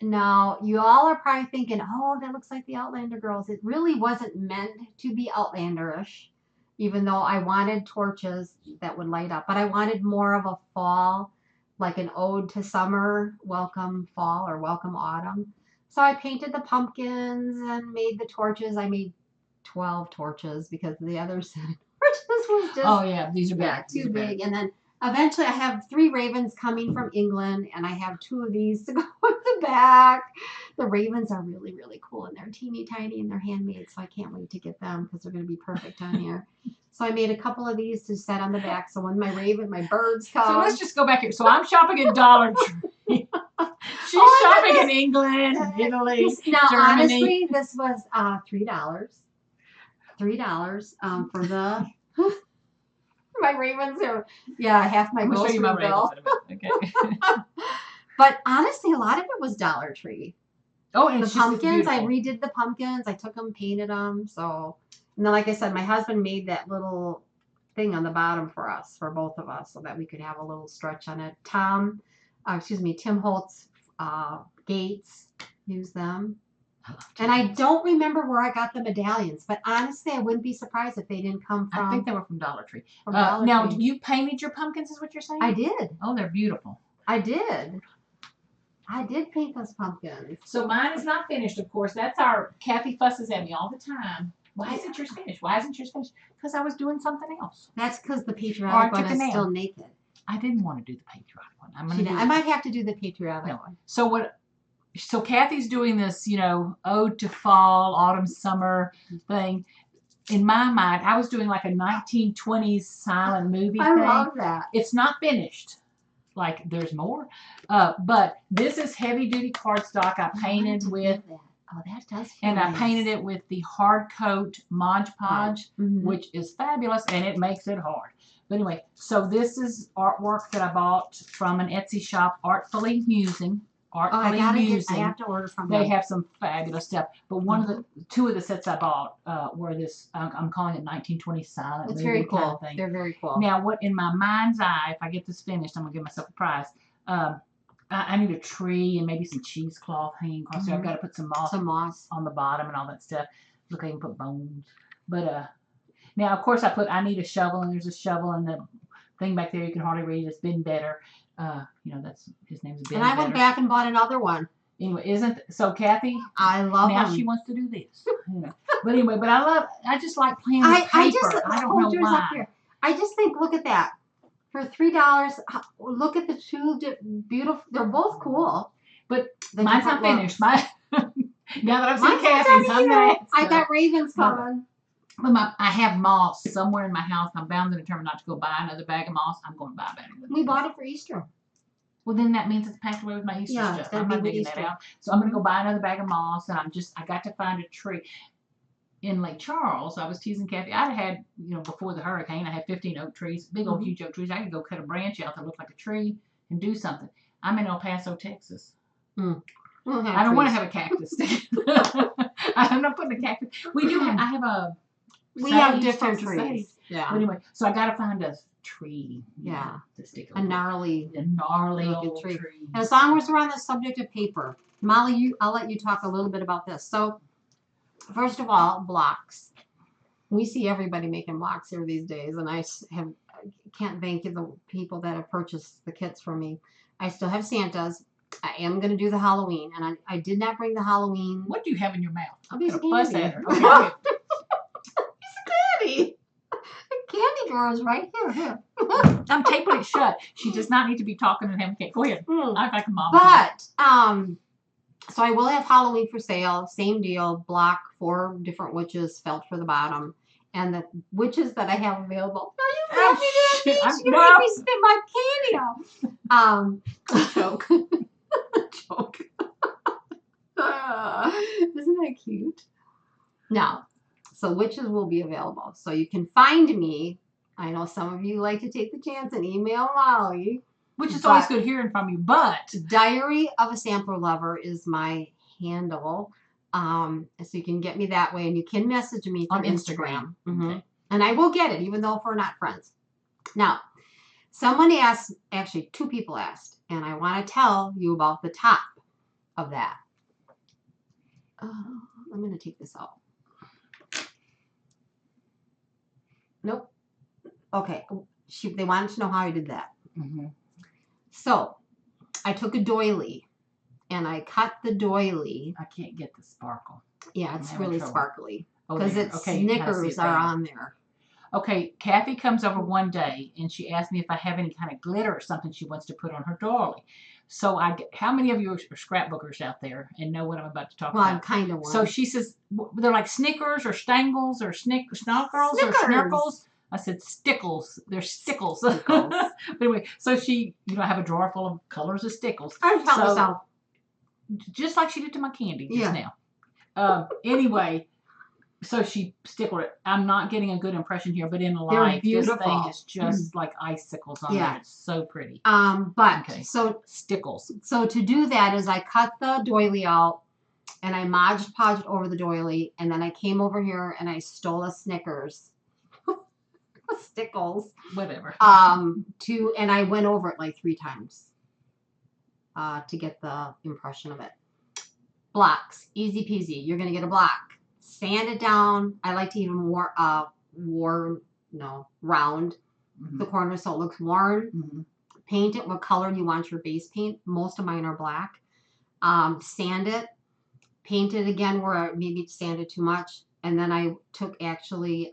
Now, you all are probably thinking, oh, that looks like the Outlander girls. It really wasn't meant to be Outlanderish, even though I wanted torches that would light up. But I wanted more of a fall, like an ode to summer, welcome fall or welcome autumn. So I painted the pumpkins and made the torches. I made 12 torches because the other set of torches was just... Oh, yeah, these are big. Yeah, too big. And then eventually I have 3 ravens coming from England, and I have 2 of these to go with the back. The ravens are really, really cool, and they're teeny tiny, and they're handmade, so I can't wait to get them because they're going to be perfect on here. So I made a couple of these to set on the back, so when my birds come... So let's just go back here. So I'm shopping at Dollar Tree. She's shopping in England, Italy, now, Germany. Honestly, this was $3. $3 for the... My ravens are, half my grocery bill. Okay. But honestly, a lot of it was Dollar Tree. Oh, and the pumpkins, I redid the pumpkins. I took them, painted them. So, and then like I said, my husband made that little thing on the bottom for us, for both of us, so that we could have a little stretch on it. Tim Holtz gates, use them. And I don't remember where I got the medallions, but honestly, I wouldn't be surprised if they didn't come from... I think they were from Dollar Tree. Now, you painted your pumpkins is what you're saying? I did. Oh, they're beautiful. I did paint those pumpkins. So mine is not finished, of course. That's our... Kathy fusses at me all the time. Why isn't yours finished? Why isn't yours finished? Because I was doing something else. That's because the patriotic one is still naked. I didn't want to do the patriotic one. I might have to do the patriotic one. So Kathy's doing this, ode to fall, autumn, summer thing. In my mind, I was doing like a 1920s silent movie thing. I love that. It's not finished. Like, there's more. But this is heavy-duty cardstock I painted with. Oh, that does feel nice. I painted it with the hard coat Mod Podge, which is fabulous, and it makes it hard. But anyway, so this is artwork that I bought from an Etsy shop, Artfully Musing. I have to order from them. They have some fabulous stuff. But two of the sets I bought were this, I'm calling it 1920 silent. It's very cool. Kind of thing. They're very cool. Now, what in my mind's eye, if I get this finished, I'm going to give myself a prize. I need a tree and maybe some cheesecloth hanging across there. I've got to put some moss on the bottom and all that stuff. Look, I can put bones. But now, of course, I need a shovel, and there's a shovel and the thing back there you can hardly read. It's been better. That's his name's Ben. And I went back and bought another one. Anyway, so Kathy? I love now them. She wants to do this. But anyway, I just like playing with paper. I don't know why. I just think, look at that. For $3, look at the 2 beautiful. They're both cool. But mine's not finished. Now that I've seen Kathy's, I got ravens coming. But I have moss somewhere in my house. I'm bound and determined not to go buy another bag of moss. I'm going to buy a bag of moss. We bought it for Easter. Well, then that means it's packed away with my Easter stuff. I'm not digging that out. So I'm going to go buy another bag of moss, and I got to find a tree. In Lake Charles, I was teasing Kathy. I'd had, before the hurricane, I had 15 oak trees, big old huge oak trees. I could go cut a branch out that looked like a tree and do something. I'm in El Paso, Texas. I don't want to have a cactus. I'm not putting a cactus. We have different trees. Yeah. But anyway, so I got to find a tree. Yeah. To stick a gnarly old tree. And as long as we're on the subject of paper, Molly, I'll let you talk a little bit about this. So, first of all, blocks. We see everybody making blocks here these days, and I can't thank you the people that have purchased the kits from me. I still have Santas. I am going to do the Halloween, and I did not bring the Halloween. What do you have in your mouth? I'll be bust at her. Okay. Candy. Candy drawer is right here. I'm taping it shut. She does not need to be talking and having cake. Go ahead. I like a mom. But so I will have Halloween for sale. Same deal. Block 4 different witches, felt for the bottom, and the witches that I have available. Are you laughing at me? You're gonna make me spit my candy out. Joke. Joke. Isn't that cute? Now, so witches will be available. So you can find me. I know some of you like to take the chance and email Molly. Which is always good hearing from you, but Diary of a Sampler Lover is my handle. So you can get me that way, and you can message me on through Instagram. Okay. And I will get it, even though if we're not friends. Now, someone asked, actually 2 people asked, and I want to tell you about the top of that. I'm going to take this out. Nope. Okay. They wanted to know how I did that. So, I took a doily, and I cut the doily. I can't get the sparkle. Yeah, it's really sparkly. Oh, because it's Snickers are on there. Okay, Kathy comes over one day, and she asked me if I have any kind of glitter or something she wants to put on her doily. So, how many of you are scrapbookers out there and know what I'm about to talk about? Well, I'm kind of one. So, she says, they're like Snickers or Stangles or Snockers or Snurkles. I said stickles. They're stickles. But anyway, so she, have a drawer full of colors of stickles. I tell myself. Just like she did to my candy just now. Anyway, so she stickled it. I'm not getting a good impression here, but in life, this thing is just like icicles on there. It's so pretty. So stickles. So to do that is I cut the doily out, and I Mod Podged over the doily, and then I came over here and I stole a Snickers. Stickles. Whatever. And I went over it like 3 times to get the impression of it. Blocks. Easy peasy. You're going to get a block. Sand it down. I like to even round the corners so it looks worn. Paint it what color you want your base paint. Most of mine are black. Sand it. Paint it again where maybe it sanded too much. And then I took actually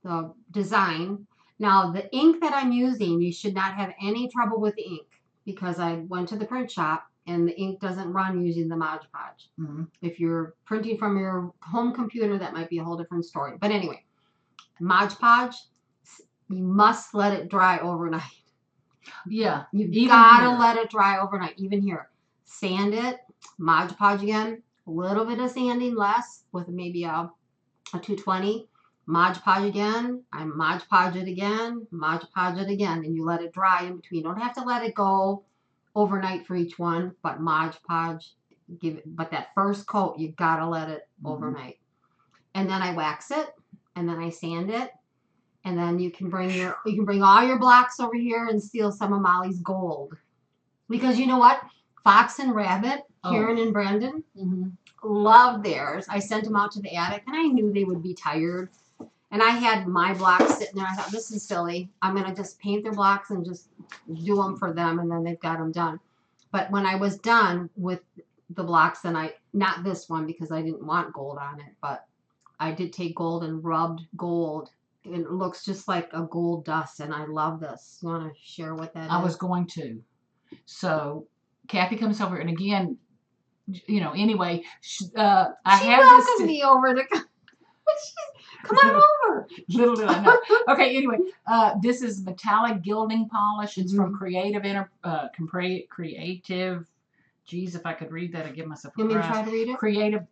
the design. Now the ink that I'm using, you should not have any trouble with the ink because I went to the print shop and the ink doesn't run using the Mod Podge. If you're printing from your home computer, that might be a whole different story. But anyway, Mod Podge, you must let it dry overnight. Yeah. You've got to let it dry overnight. Even here. Sand it. Mod Podge again. A little bit of sanding less with maybe a 220. Mod Podge again. I Mod Podge it again. Mod Podge it again. And you let it dry in between. You don't have to let it go overnight for each one. But Mod Podge, but that first coat, you got to let it overnight. And then I wax it. And then I sand it. And then you can bring all your blocks over here and steal some of Molly's gold. Because you know what? Fox and Rabbit, Karen and Brandon, love theirs. I sent them out to the attic, and I knew they would be tired. And I had my blocks sitting there. I thought, this is silly. I'm going to just paint their blocks and just do them for them, and then they've got them done. But when I was done with the blocks, then not this one because I didn't want gold on it, but I did take gold and rubbed gold. It looks just like a gold dust, and I love this. You want to share what that is? I was going to. So, Kathy comes over, and again, anyway, I welcomed me over to come on over. Little did I know. Okay, anyway, this is metallic gilding polish. It's from Creative. Geez, if I could read that, I'd give myself a You want me to try to read it? Creative.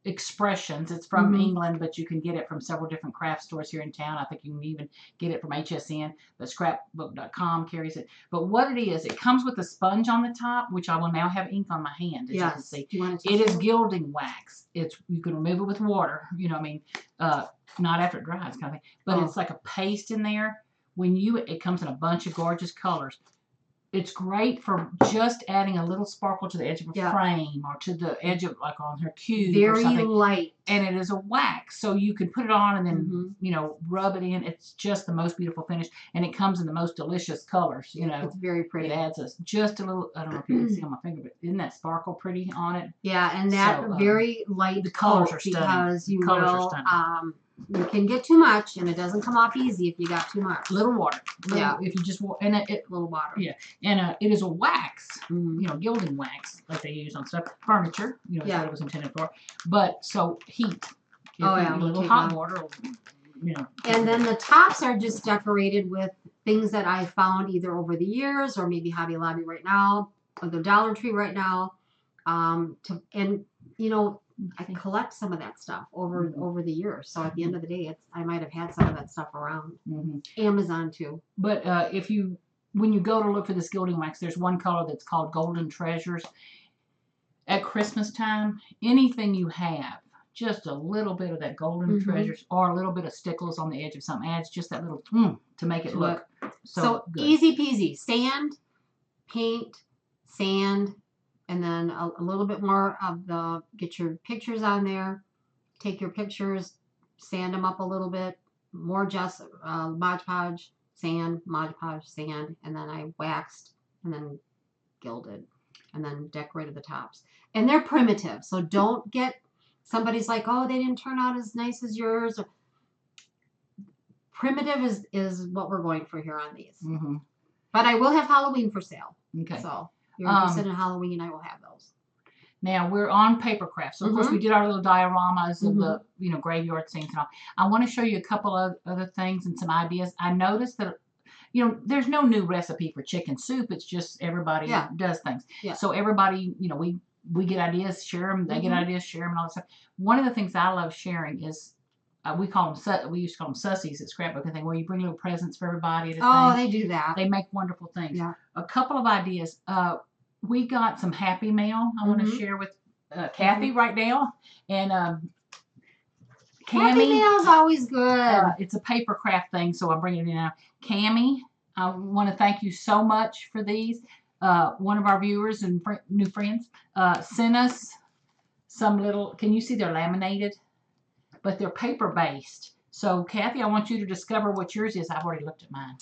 Expressions. It's from England, but you can get it from several different craft stores here in town. I think you can even get it from HSN, but scrapbook.com carries it. But what it is, it comes with a sponge on the top, which I will now have ink on my hand, as you can see. It is gilding wax. You can remove it with water, you know, I mean, not after it dries kind of thing. But it's like a paste in there. It comes in a bunch of gorgeous colors. It's great for just adding a little sparkle to the edge of a frame or to the edge of, like, on her cube or something. Very light. And it is a wax, so you can put it on and then, you know, rub it in. It's just the most beautiful finish, and it comes in the most delicious colors, you know. It's very pretty. It adds just a little, I don't know if you can see on my finger, but isn't that sparkle pretty on it? Yeah, and that very light the colors are stunning. Because you can get too much, and it doesn't come off easy if you got too much. Little water. If you just little water. Yeah, and it is a wax, you know, gilding wax like they use on stuff, furniture. You know, is what it was intended for. But so heat. A little hot water. You know. And then the tops are just decorated with things that I found either over the years or maybe Hobby Lobby right now or the Dollar Tree right now. And you know, I collect some of that stuff over the years. So at the end of the day, I might have had some of that stuff around. Amazon too. But when you go to look for this gilding wax, there's one color that's called Golden Treasures. At Christmas time, anything you have, just a little bit of that Golden Treasures or a little bit of stickles on the edge of something adds just that little to make it look so good. Easy peasy. Sand, paint, sand. And then a little bit more of get your pictures on there, take your pictures, sand them up a little bit, more just Mod Podge, sand, Mod Podge, sand, and then I waxed and then gilded and then decorated the tops. And they're primitive, so don't get, somebody's like, oh, they didn't turn out as nice as yours. Primitive is what we're going for here on these. But I will have Halloween for sale. Okay. So you're interested in Halloween, I will have those. Now we're on paper crafts. So of course we did our little dioramas of the, you know, graveyard scenes and all. I want to show you a couple of other things and some ideas. I noticed that, you know, there's no new recipe for chicken soup. It's just everybody does things. So everybody, you know, we get ideas, share them. They get ideas, share them, and all that stuff. One of the things I love sharing is we used to call them sussies at Scrapbook and thing, where you bring little presents for everybody at a thing. They do that. They make wonderful things. A couple of ideas. We got some Happy Mail I want to share with Kathy right now. And Cammie. Happy Mail is always good. It's a paper craft thing, so I'm bringing it in now. Cammie, I want to thank you so much for these. One of our viewers and new friends sent us some little, can you see they're laminated? But they're paper based. So Kathy, I want you to discover what yours is. I've already looked at mine.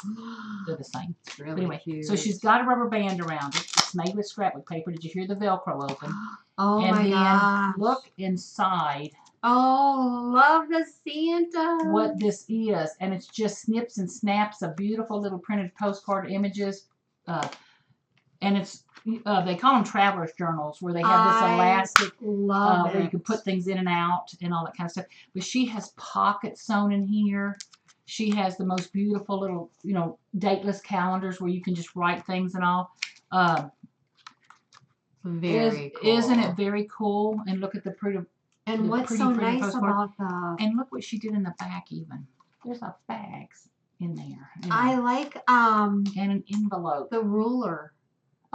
They're the same. It's really anyway, cute. So she's got a rubber band around it. It's made with scrapbook paper. Did you hear the Velcro open? And my gosh. Look inside. Oh, love the Santa. What this is. And it's just snips and snaps of beautiful little printed postcard images. And it's they call them traveler's journals, where they have this elastic where you can put things in and out and all that kind of stuff. But she has pockets sewn in here. She has the most beautiful little, you know, dateless calendars where you can just write things and all. Very cool. Isn't it very cool? And look at the pretty. And what's so nice about the... And look what she did in the back even. There's a bags in there. I like... and an envelope. The ruler.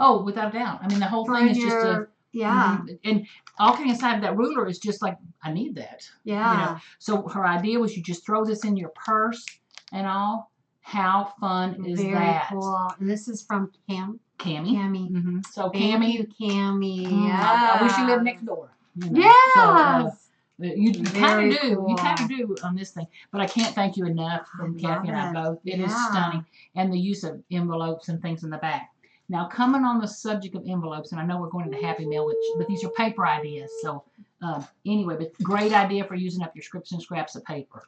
Oh, without a doubt. I mean, the whole thing is just a... Yeah. And all kidding aside, that ruler is just like, I need that. Yeah. You know? So her idea was you just throw this in your purse and all. How fun is that? Very cool. And this is from Cammie. Mm-hmm. So Thank Cammie. you, Cammie. I wish you lived next door. You know? Yes. So, you kind of do. Cool. You kind of do on this thing. But I can't thank you enough from Kathy and I both. It is stunning. And the use of envelopes and things in the back. Now, coming on the subject of envelopes, and I know we're going into Happy Mail, but these are paper ideas. So, anyway, but great idea for using up your scripts and scraps of paper.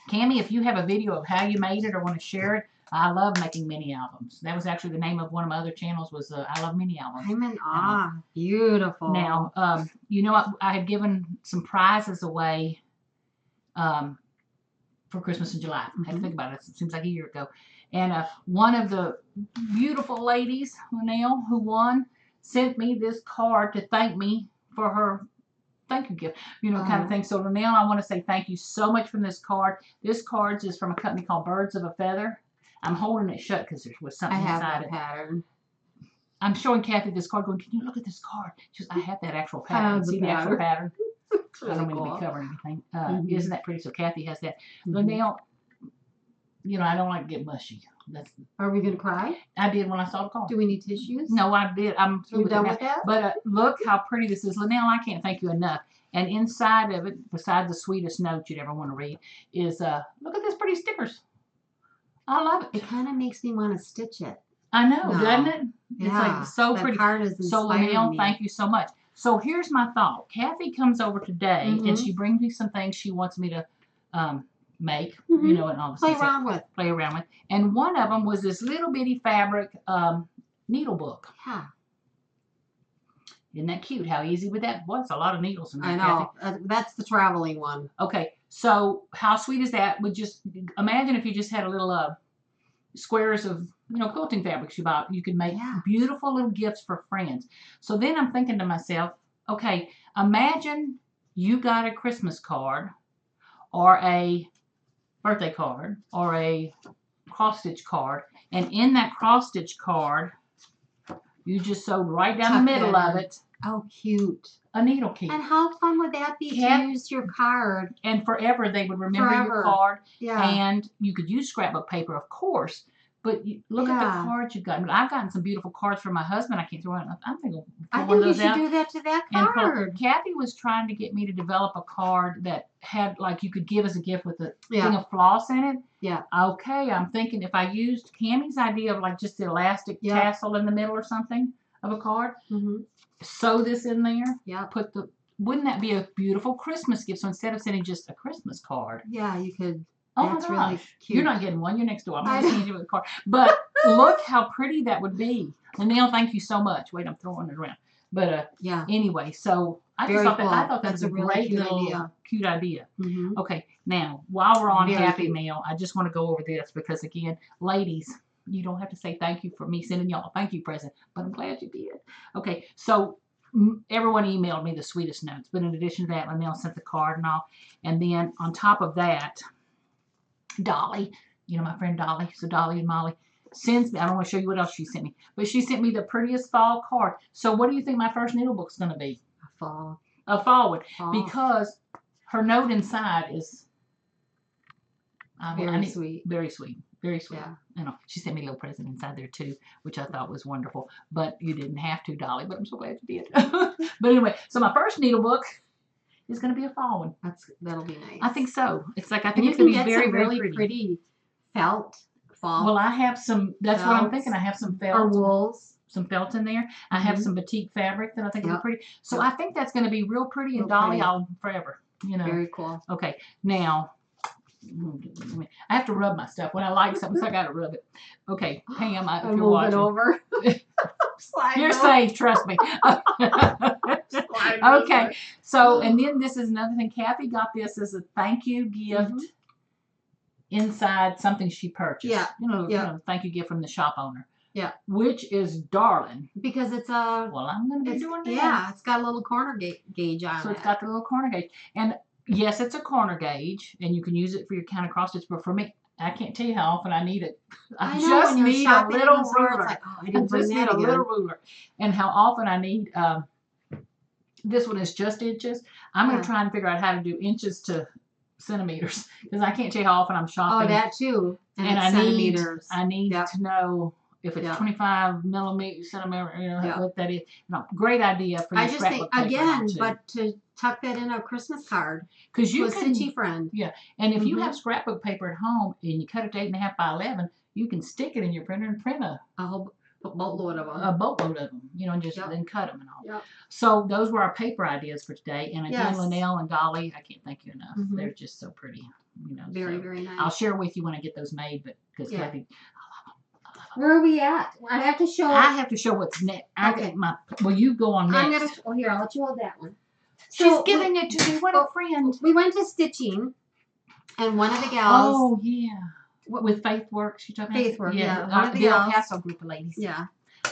Cammie, if you have a video of how you made it or want to share it, I love making mini albums. That was actually the name of one of my other channels was I Love Mini Albums. I'm in awe. Beautiful. Now, you know, I had given some prizes away for Christmas in July. I had to think about it. It seems like a year ago. And one of the beautiful ladies, Linnell, who won, sent me this card to thank me for her thank you gift, kind of thing. So now I want to say thank you so much from this card. This card is from a company called Birds of a Feather. I'm holding it shut because there was something inside it. Pattern. I'm showing Kathy this card going, can you look at this card? She goes, I have that actual pattern. See the actual pattern? Really I don't mean cool. to be covering anything. Isn't that pretty? So Kathy has that. Now, I don't like to get mushy. Are we going to cry? I did when I saw the card. Do we need tissues? No, I did. I'm through done with that? But look how pretty this is. Linnell, I can't thank you enough. And inside of it, besides the sweetest note you'd ever want to read, is look at this pretty stickers. I love it. It kind of makes me want to stitch it. I know, doesn't it? Yeah, it's like so pretty. Card is so Linnell, thank you so much. So here's my thought. Kathy comes over today and she brings me some things she wants me to make, and all play around with. And one of them was this little bitty fabric needle book. Yeah. Isn't that cute? How easy would that? Well, it's a lot of needles in there. I know. That's the traveling one. Okay. So how sweet is that? Just imagine if you just had a little squares of quilting fabrics you bought. You could make beautiful little gifts for friends. So then I'm thinking to myself, okay, imagine you got a Christmas card or a birthday card or a cross-stitch card, and in that cross-stitch card you just sewed right down the middle of it. Oh, cute. A needle key. And how fun would that be to use your card? And forever they would remember your card. Yeah. And you could use scrapbook paper, of course. But look at the cards you've gotten. I've gotten some beautiful cards for my husband. I can't throw it. I'm thinking I think you should do that to that card. And Kathy was trying to get me to develop a card that had, like, you could give as a gift with a thing of floss in it. Yeah. Okay, I'm thinking if I used Cammie's idea of, like, just the elastic tassel in the middle or something of a card, sew this in there. Yeah. Wouldn't that be a beautiful Christmas gift? So instead of sending just a Christmas card. Yeah, you could. Oh That's my gosh. really cute. You're not getting one. You're next door. I'm not changing with a card. But look how pretty that would be. Linnell, thank you so much. Wait, I'm throwing it around. But anyway, so I thought that was a great little cute idea. Okay, now while we're on Happy Mail, I just want to go over this because again, ladies, you don't have to say thank you for me sending y'all a thank you present, but I'm glad you did. Okay, so everyone emailed me the sweetest notes, but in addition to that, Linnell sent the card and all, and then on top of that, Dolly, my friend Dolly, so Dolly and Molly sends me, I don't want to show you what else she sent me, but she sent me the prettiest fall card. So what do you think my first needle book's going to be? A fall one. Because her note inside is very sweet. Very sweet. Very sweet. Yeah. She sent me a little present inside there too, which I thought was wonderful. But you didn't have to, Dolly, but I'm so glad you did. But anyway, so my first needle book is going to be a fall one. That'll be nice. I think so. It's like, I think it's going to be very, very pretty felt fall. Well, I have some, that's what I'm thinking. I have some felt. Or wools. Some felt in there. I have some batik fabric that I think will be pretty. So I think that's going to be real pretty, and Dolly, I'll forever, Very cool. Okay, now, I have to rub my stuff. When I like something, so I got to rub it. Okay, Pam, if you're watching. Over. You're safe, trust me. Okay, so, and then this is another thing. Kathy got this as a thank you gift inside something she purchased. Yeah. Thank you gift from the shop owner. Yeah. Which is darling. Because it's well, I'm going to be doing that. Yeah, it's got a little corner gauge on it. So it's got the little corner gauge. And yes, it's a corner gauge, and you can use it for your kind of cross stitch, but for me, I can't tell you how often I need it. I just need a little ruler. I just need a little ruler. And how often I need, this one is just inches. I'm going to try and figure out how to do inches to centimeters, because I can't tell you how often I'm shopping. Oh, that too. And I centimeters. need to know if it's 25 centimeter, what that is. No, great idea for your scrapbook paper. Again, but to tuck that in a Christmas card. Because you can, stitchy friend. Yeah, and if you have scrapbook paper at home and you cut it to 8.5 by 11, you can stick it in your printer and print a whole boatload of them. A boatload of them, and just then cut them and all. Yep. So those were our paper ideas for today. And again, Yes. Linnell and Dolly, I can't thank you enough. They're just so pretty. Very, so very nice. I'll share with you when I get those made, but because Kathy, where are we at? I have to show. I have to show what's next. Okay. Well, you go on next. I'm gonna. Here, I'll let you hold that one. She's giving it to me. What a friend. We went to stitching, and one of the gals. Oh yeah. What with Faith Works? You talking about? Faith Works. Yeah. One of the El Paso group of ladies. Yeah.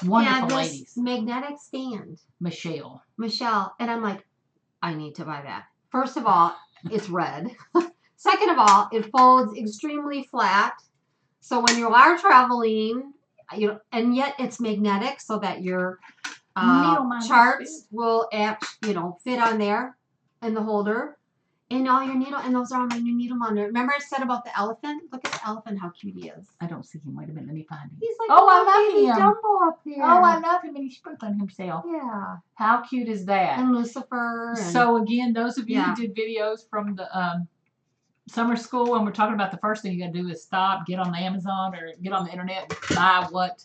Wonderful had this ladies. magnetic stand. Michelle. And I'm like, I need to buy that. First of all, it's red. Second of all, it folds extremely flat. So when you are traveling, and yet it's magnetic so that your charts will fit on there in the holder. And all your needle, and those are all my new needle monitor. Remember I said about the elephant? Look at the elephant, how cute he is. I don't see him. Wait a minute, let me find him. He's like, oh, I love him. Dumbo up there. Oh, I love him, and he's sprinkling himself. Yeah. How cute is that? And Lucifer. And, so again, those of you who did videos from the summer school, and we're talking about the first thing you got to do is stop, get on the Amazon or get on the internet, buy what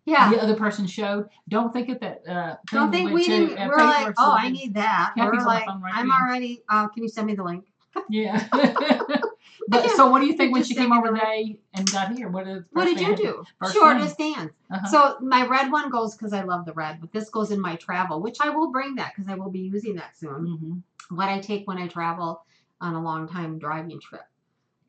the other person showed. Don't think it that. Don't think we didn't. We're like, oh, I need that. Kathy's we're like, right I'm already. Can you send me the link? Yeah. But so, what do you think when she came over today and got here? What did you do? Shortest dance. So my red one goes because I love the red, but this goes in my travel, which I will bring that because I will be using that soon. What I take when I travel on a long time driving trip,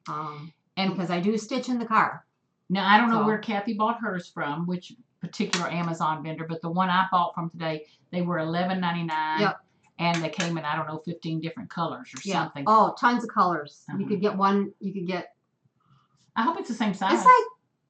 and because I do stitch in the car. Now I don't know where Kathy bought hers from, which particular Amazon vendor, but the one I bought from today, they were $11.99. Yep. And they came in, I don't know, 15 different colors or something. Oh, tons of colors. You could get one. You could get. I hope it's the same size. It's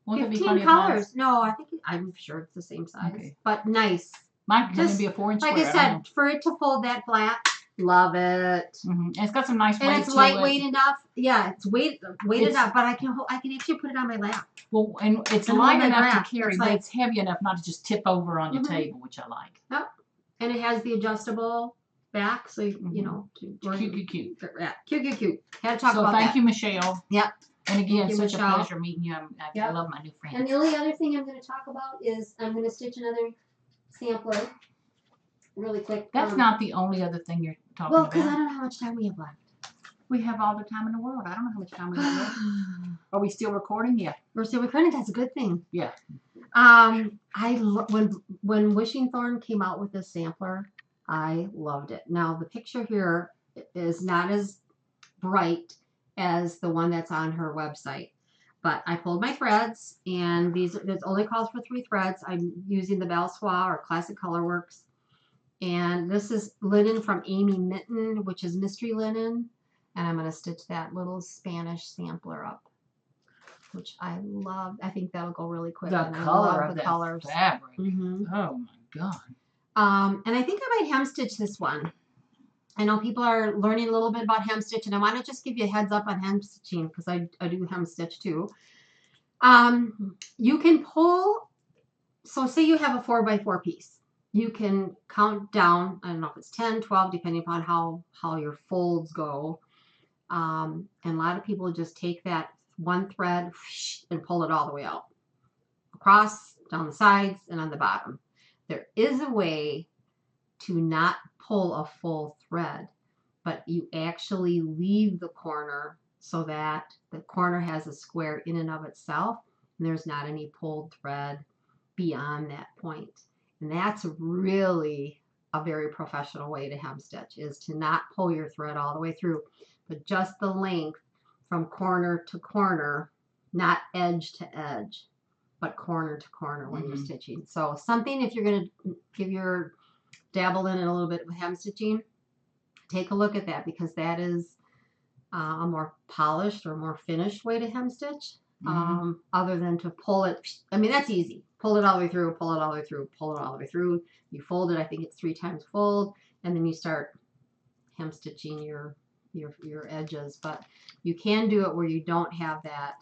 like 15 colors. No, I'm sure it's the same size. Okay. But nice. Mine could be a 4-inch square. Like I said, for it to fold that flat, love it. And it's got some nice weight to it. And it's lightweight enough. Yeah, it's weighted enough, but I can actually put it on my lap. Well, and it's light enough to carry, but it's heavy enough not to just tip over on your table, which I like. Yep. And it has the adjustable back, so cute. Cute. Yeah, cute. Had to talk about that. So thank you, Michelle. Yep. And again, such a pleasure meeting you. I love my new friends. And the only other thing I'm going to talk about is I'm going to stitch another sampler really quick. That's not the only other thing you're talking about. Well, because I don't know how much time we have left. We have all the time in the world. I don't know how much time we have left. Are we still recording? Yeah. We're still recording. That's a good thing. Yeah. When Wishing Thorn came out with this sampler, I loved it. Now, the picture here is not as bright as the one that's on her website. But I pulled my threads, and this only calls for 3 threads. I'm using the Belle Soie or Classic Colorworks. And this is linen from Amy Mitten, which is mystery linen. And I'm going to stitch that little Spanish sampler up, which I love. I think that'll go really quick. The color of the colors. Fabric. Oh, my God. And I think I might hem stitch this one. I know people are learning a little bit about hem stitch, and I want to just give you a heads up on hem stitching because I do hem stitch too. You can pull, so say you have a 4x4 piece. You can count down, I don't know if it's 10, 12, depending upon how your folds go. And a lot of people just take that one thread and pull it all the way out. Across, down the sides, and on the bottom. There is a way to not pull a full thread, but you actually leave the corner so that the corner has a square in and of itself, and there's not any pulled thread beyond that point. And that's really a very professional way to hem stitch, is to not pull your thread all the way through, but just the length from corner to corner, not edge to edge, but corner to corner when you're stitching. So something, if you're going to dabble in it a little bit with hem stitching, take a look at that, because that is a more polished or more finished way to hem stitch, other than to pull it. I mean, that's easy. Pull it all the way through, pull it all the way through, pull it all the way through. You fold it, I think it's 3 times fold, and then you start hem stitching your edges. But you can do it where you don't have that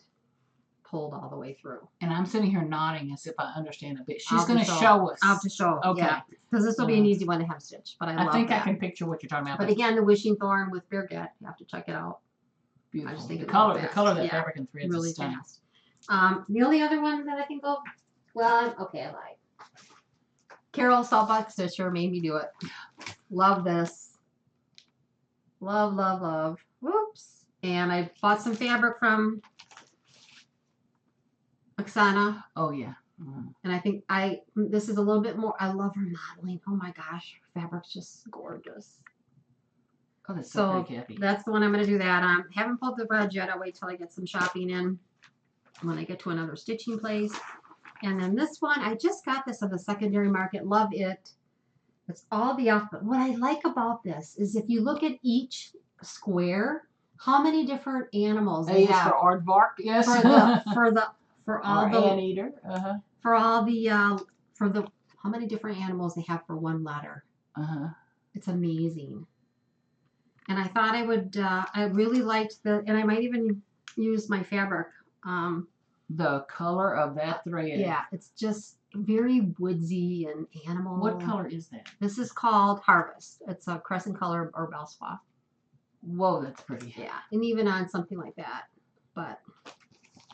pulled all the way through. And I'm sitting here nodding as if I understand a bit. She's going to show us. I'll have to show. Okay. Because this will be an easy one to hem stitch. But I think I can picture what you're talking about. But again, the Wishing Thorn with Birgit, you have to check it out. Beautiful. I just think the color of that fabric and threads really is stunning. fast. The only other one that I think I lied. Carol Saltbox Stitcher made me do it. Love this. Love. Whoops. And I bought some fabric from Oksana. Oh, yeah. And I think this is a little bit more. I love her modeling. Oh my gosh. Her fabric's just gorgeous. Oh, that's so pretty, Kathy. That's the one I'm going to do that on. Haven't pulled the thread yet. I'll wait till I get some shopping in when I get to another stitching place. And then this one, I just got this at the secondary market. Love it. It's all the alphabet. What I like about this is if you look at each square, how many different animals they have. For aardvark, yes. For all the anteater. For all the how many different animals they have for one letter. It's amazing. And I thought I would. I really liked and I might even use my fabric. The color of that thread. Yeah, it's just very woodsy and animal. What color is that? This is called Harvest. It's a crescent color or Bellspa. Whoa, that's pretty. Yeah, and even on something like that, but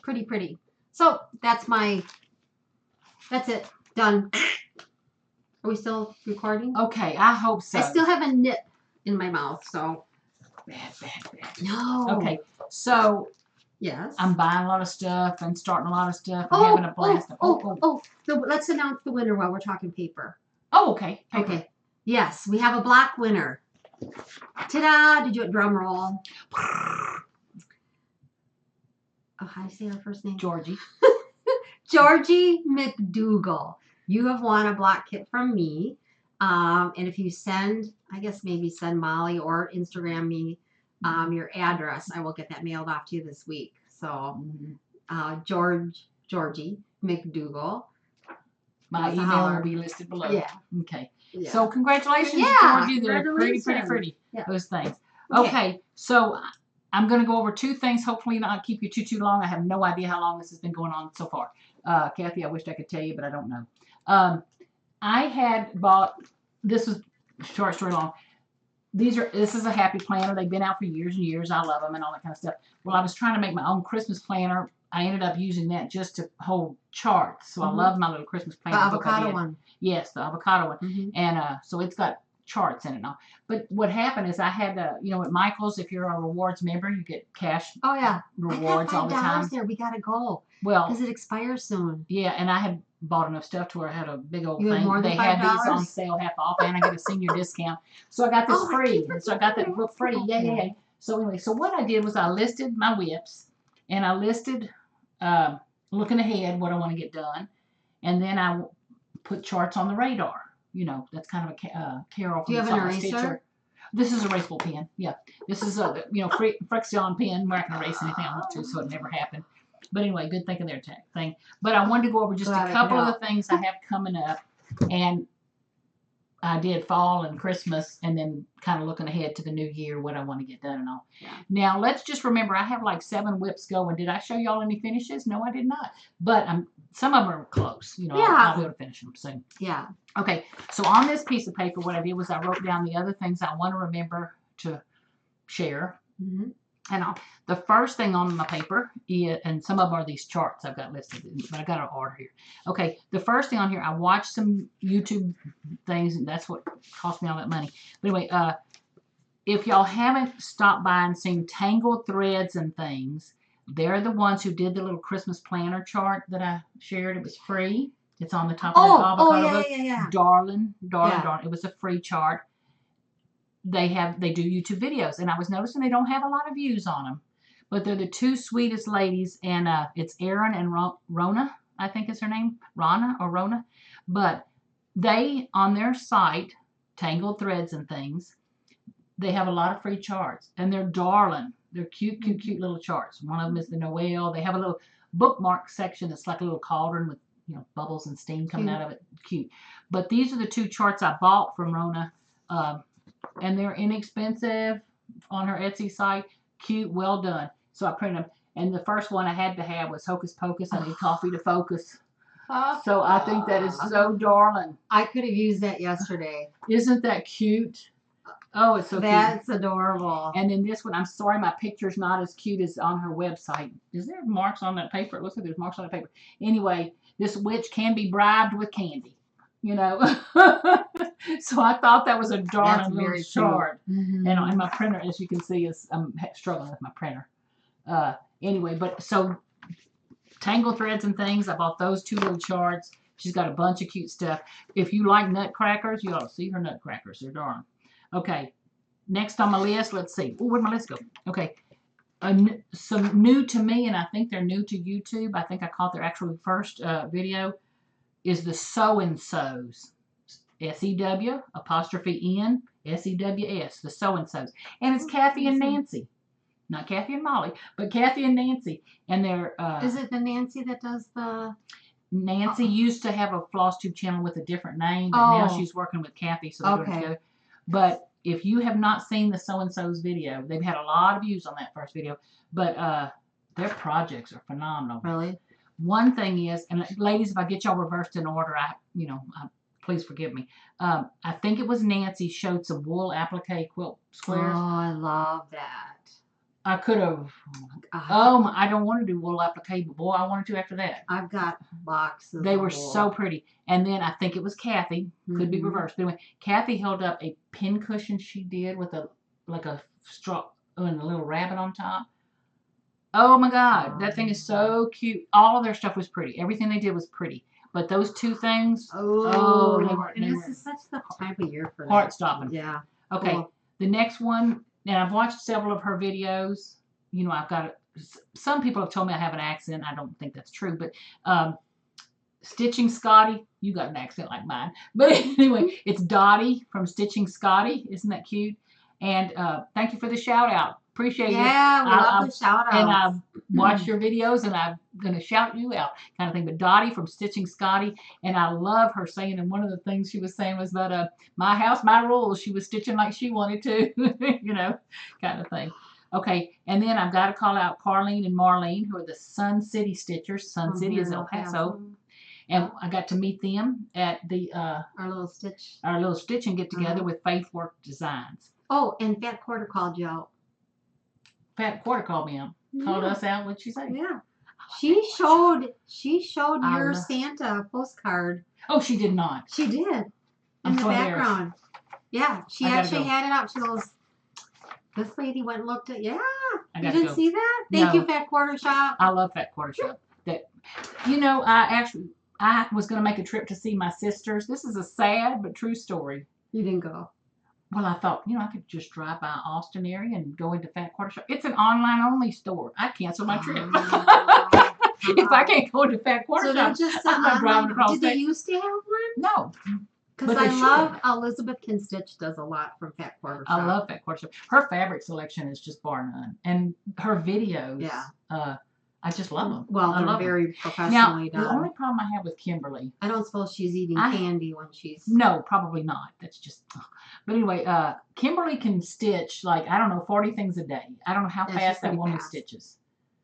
pretty. So that's it. Done. Are we still recording? Okay, I hope so. I still have a nip in my mouth, so. Bad. No. Okay, so. Yes. I'm buying a lot of stuff and starting a lot of stuff and having a blast. So let's announce the winner while we're talking paper. Oh, okay. Paper. Okay. Yes, we have a black winner. Ta-da! Did you drum roll? Oh, how do you say her first name? Georgie. Georgie McDougal. You have won a block kit from me. And if you send, I guess maybe send Molly or Instagram me your address, I will get that mailed off to you this week. So, Georgie McDougal. My email will be listed below. Yeah. Okay. Yeah. So congratulations, Georgie. They're pretty. Yeah. Those things. Okay. So I'm going to go over two things. Hopefully not keep you too long. I have no idea how long this has been going on so far. Kathy, I wished I could tell you, but I don't know. I had bought, this was short story long. This is a happy planner. They've been out for years and years. I love them and all that kind of stuff. Well, I was trying to make my own Christmas planner. I ended up using that just to hold charts. So I love my little Christmas planner. The avocado one. Yes, the avocado one. And so it's got charts in it now. But what happened is I had at Michael's, if you're a rewards member, you get cash rewards all the time. There, we gotta go. Well, because it expires soon. Yeah, and I had bought enough stuff to where I had a big old thing. More than they $5? had these on sale half off, and I get a senior discount. So I got this free, and so I got that book free. Yeah. So anyway, so what I did was I listed my whips, and I listed looking ahead what I want to get done, and then I put charts on the radar. That's kind of a Carol from Do you have an eraser? Stitcher. This is a erasable pen. Yeah, this is a Frixion pen where I can erase anything I want to, so it never happened. But anyway, good thinking there, thing. But I wanted to go over just a couple of the things I have coming up. And I did fall and Christmas and then kind of looking ahead to the new year, what I want to get done and all. Yeah. Now, let's just remember, I have like 7 whips going. Did I show y'all any finishes? No, I did not. But some of them are close. I'll be able to finish them soon. Yeah. Okay, so on this piece of paper, what I did was I wrote down the other things I want to remember to share. And the first thing on my paper is, and some of them are these charts I've got listed, but I got an order here. Okay, the first thing on here, I watched some YouTube things, and that's what cost me all that money. But anyway, if y'all haven't stopped by and seen Tangled Threads and Things, they're the ones who did the little Christmas planner chart that I shared. It was free. It's on the top of the avocado. Yeah. Darling. It was a free chart. They do YouTube videos, and I was noticing they don't have a lot of views on them, but they're the two sweetest ladies, and it's Erin and Rona, I think is her name, Rona, but they, on their site, Tangled Threads and Things, they have a lot of free charts, and they're darling. They're cute little charts. One of them is the Noel. They have a little bookmark section that's like a little cauldron with bubbles and steam coming out of it. Cute. But these are the 2 charts I bought from Rona. And they're inexpensive on her Etsy site. Cute, well done. So I printed them. And the first one I had to have was Hocus Pocus. I need coffee to focus. So I think that is so darling. I could have used that yesterday. Isn't that cute? Oh, it's so cute. That's adorable. And then this one, I'm sorry my picture's not as cute as on her website. Is there marks on that paper? It looks like there's marks on that paper. Anyway, this witch can be bribed with candy. So I thought that was a darling little chart. And my printer, as you can see, I'm struggling with my printer. Anyway, but so Tangled Threads and Things, I bought those 2 little charts. She's got a bunch of cute stuff. If you like nutcrackers, you ought to see her nutcrackers. They're darling. Okay, next on my list, let's see. Oh, where'd my list go? Okay, some new to me, and I think they're new to YouTube. I think I caught their actual first video, is the Sew and Sews. SEW apostrophe N SEWS, the so-and-sos. And it's Kathy and Nancy. Not Kathy and Molly, but Kathy and Nancy. And they're... Is it the Nancy that does the... Nancy used to have a Flosstube channel with a different name, but now she's working with Kathy, so they're doing it together. But if you have not seen the so-and-so's video, they've had a lot of views on that first video, but their projects are phenomenal. Really? One thing is, and ladies, if I get y'all reversed in order, please forgive me. I think it was Nancy showed some wool applique quilt squares. Oh, I love that. I could have. I don't want to do wool applique, but boy, I wanted to after that. I've got boxes. They were so pretty. And then I think it was Kathy. Could be reversed. But anyway, Kathy held up a pin cushion she did with a straw and a little rabbit on top. Oh my God, that thing is so cute. All of their stuff was pretty. Everything they did was pretty. But those two things, they were. This is such the time of year for that. Heart stopping. Yeah. Okay, cool. The next one. Now, I've watched several of her videos. I've got some people have told me I have an accent. I don't think that's true. But Stitching Scotty, you got an accent like mine. But anyway, it's Dottie from Stitching Scotty. Isn't that cute? And thank you for the shout out. Appreciate it. Yeah, we love the shout outs. And I've watched your videos and I'm going to shout you out kind of thing. But Dottie from Stitching Scotty, and I love her saying, and one of the things she was saying was about my house, my rules. She was stitching like she wanted to, kind of thing. Okay, and then I've got to call out Carlene and Marlene, who are the Sun City Stitchers. Sun City is El Paso. And I got to meet them at the our little stitching get together with Faith Work Designs. Oh, and Fat Quarter called you out. Fat Quarter called me out. Called us out. What'd she say? Yeah. She showed your Santa postcard. Oh, she did not. She did. In the background. Yeah. She actually had it out. She goes, this lady went and looked at, you didn't see that? Thank you, Fat Quarter Shop. I love Fat Quarter Shop. I was going to make a trip to see my sisters. This is a sad but true story. You didn't go. Well, I thought, I could just drive by Austin area and go into Fat Quarter Shop. It's an online-only store. I canceled my trip. If I can't go into Fat Quarter Shop, I'm not driving across state. Did they used to have one? No. Because I love Elizabeth Can Stitch does a lot from Fat Quarter Shop. I love Fat Quarter Shop. Her fabric selection is just bar none. And her videos, I just love them. Well, they're very professionally done. The only problem I have with Kimberly. I don't suppose she's eating candy when she's. No, probably not. That's just. But anyway, Kimberly can stitch 40 things a day. I don't know how fast that woman stitches.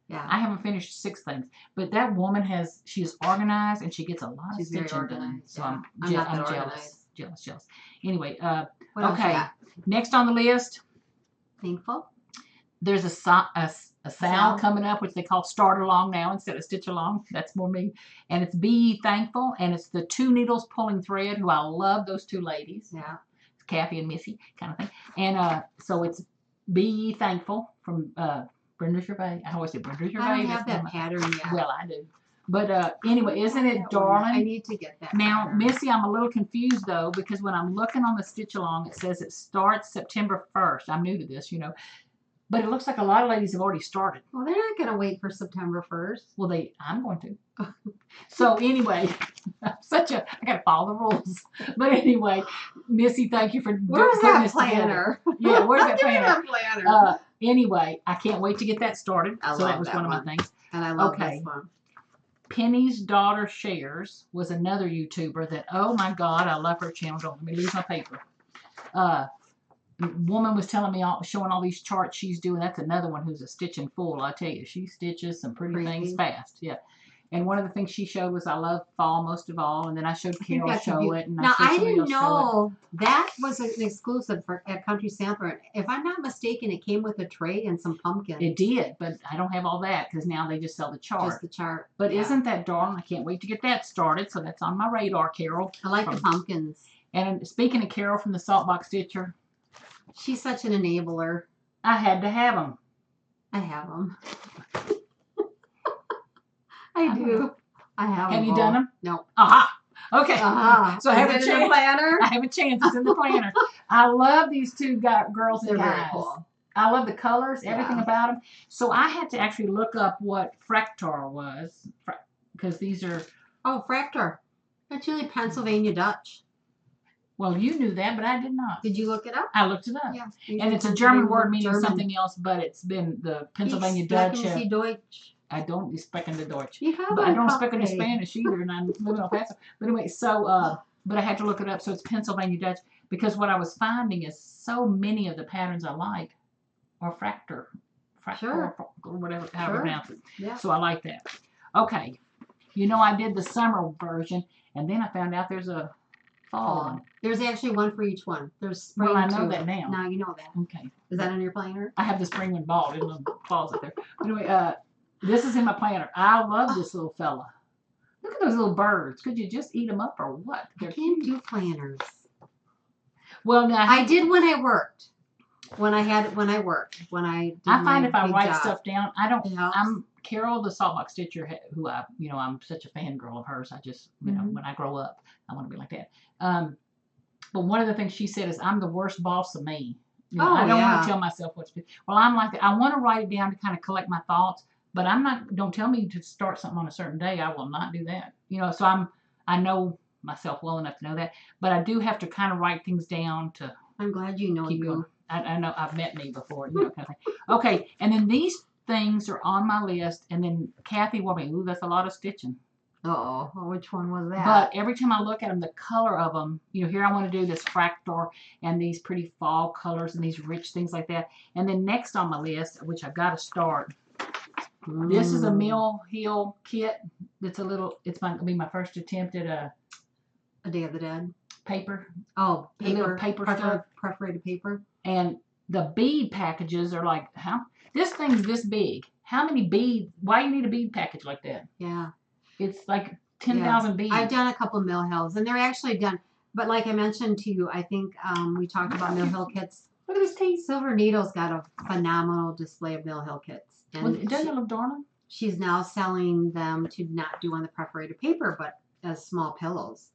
Yeah. I haven't finished 6 things. But that woman she is organized and she gets a lot of stitching done. So I'm jealous. Anyway, okay. Next on the list. Thankful. There's a sound coming up, which they call start along now instead of stitch along. That's more me. And it's Be Ye Thankful. And it's the 2 needles pulling thread, who I love those 2 ladies. Yeah. It's Kathy and Missy kind of thing. And so it's Be Ye Thankful from Brenda Gervais. I always say Brenda Gervais. I don't have that pattern yet. Well, I do. But anyway, isn't it darling? I need to get that. Now, pattern. Missy, I'm a little confused though, because when I'm looking on the stitch along, it says it starts September 1st. I'm new to this, But it looks like a lot of ladies have already started. Well, they're not going to wait for September 1st. Well, I'm going to. So anyway, I got to follow the rules. But anyway, Missy, thank you for putting this together. Yeah, where's that planner? Anyway, I can't wait to get that started. So that was one of my things. And I love this one. Penny's Daughter Shares was another YouTuber that, oh my God, I love her channel. Don't let me lose my paper. Woman was telling me, showing all these charts she's doing. That's another one who's a stitching fool. I tell you, she stitches some pretty things fast. Yeah. And one of the things she showed was I love fall most of all. And then I showed Carol show it. And now, I didn't know that was an exclusive at Country Sampler. If I'm not mistaken, it came with a tray and some pumpkins. It did, but I don't have all that because now they just sell the chart. Just the chart. But isn't that darling? I can't wait to get that started. So that's on my radar, Carol. I like the pumpkins. And speaking of Carol from the Saltbox Stitcher. She's such an enabler. I had to have them. I have them. I do. I have them. Have you done them? No. Aha. Okay. So I have a chance. In the planner? I have a chance. It's in the planner. I love these 2 girls and guys. Very cool. I love the colors, everything about them. So I had to actually look up what Fractar was, because these are. Oh, Fractar. That's really Pennsylvania Dutch. Well, you knew that, but I did not. Did you look it up? I looked it up. Yeah. And it's a German word meaning something else, but it's been the Pennsylvania Dutch. Deutsch. I don't speak the Deutsch. But I don't speak the Spanish either, and I'm living in El Paso. But anyway, so, but I had to look it up, so it's Pennsylvania Dutch, because what I was finding is so many of the patterns I like are fractal, Sure. or whatever, how to pronounce it. Yeah. So I like that. Okay. You know, I did the summer version, and then I found out there's a fall one. There's actually one for each one. There's spring. Well, I know that now. Now you know that. Okay. Is that in your planner? I have the spring one ball. There's no falls up there. Anyway, this is in my planner. I love this little fella. Look at those little birds. Could you just eat them up or what? I can't do planners. Well, now I did when I worked. When I find if I write stuff down, I don't. Yeah. I'm Carol, the saltbox stitcher, who I'm such a fangirl of hers. I just, you know, when I grow up, I want to be like that. But one of the things she said is, I'm the worst boss of me. You know, I don't want to tell myself what to do. Well, I'm like that. I want to write it down to kind of collect my thoughts, but I'm not. Don't tell me to start something on a certain day. I will not do that. You know, so I know myself well enough to know that, but I do have to kind of write things down to. I'm glad you know keep you. Going. I know I've met me before, you know, kind of thing. Okay, and then these things are on my list, and then Kathy warned me, ooh, that's a lot of stitching. Oh, which one was that? But every time I look at them, the color of them, you know, here I want to do this fractal and these pretty fall colors and these rich things like that. And then next on my list, which I've got to start, this is a mill heel kit. It's going to be my first attempt at a Day of the Dead. Paper. Oh, paper stuff. Perforated paper. And the bead packages are like, how? This thing's this big. How many beads? Why do you need a bead package like that? Yeah. It's like 10,000 beads. I've done a couple Mill Hills, and they're actually done. But like I mentioned to you, I think we talked about Mill Hill kits. Look at this teeth. Silver Needle's got a phenomenal display of Mill Hill kits. And doesn't it look darling? She's now selling them to not do on the perforated paper, but as small pillows.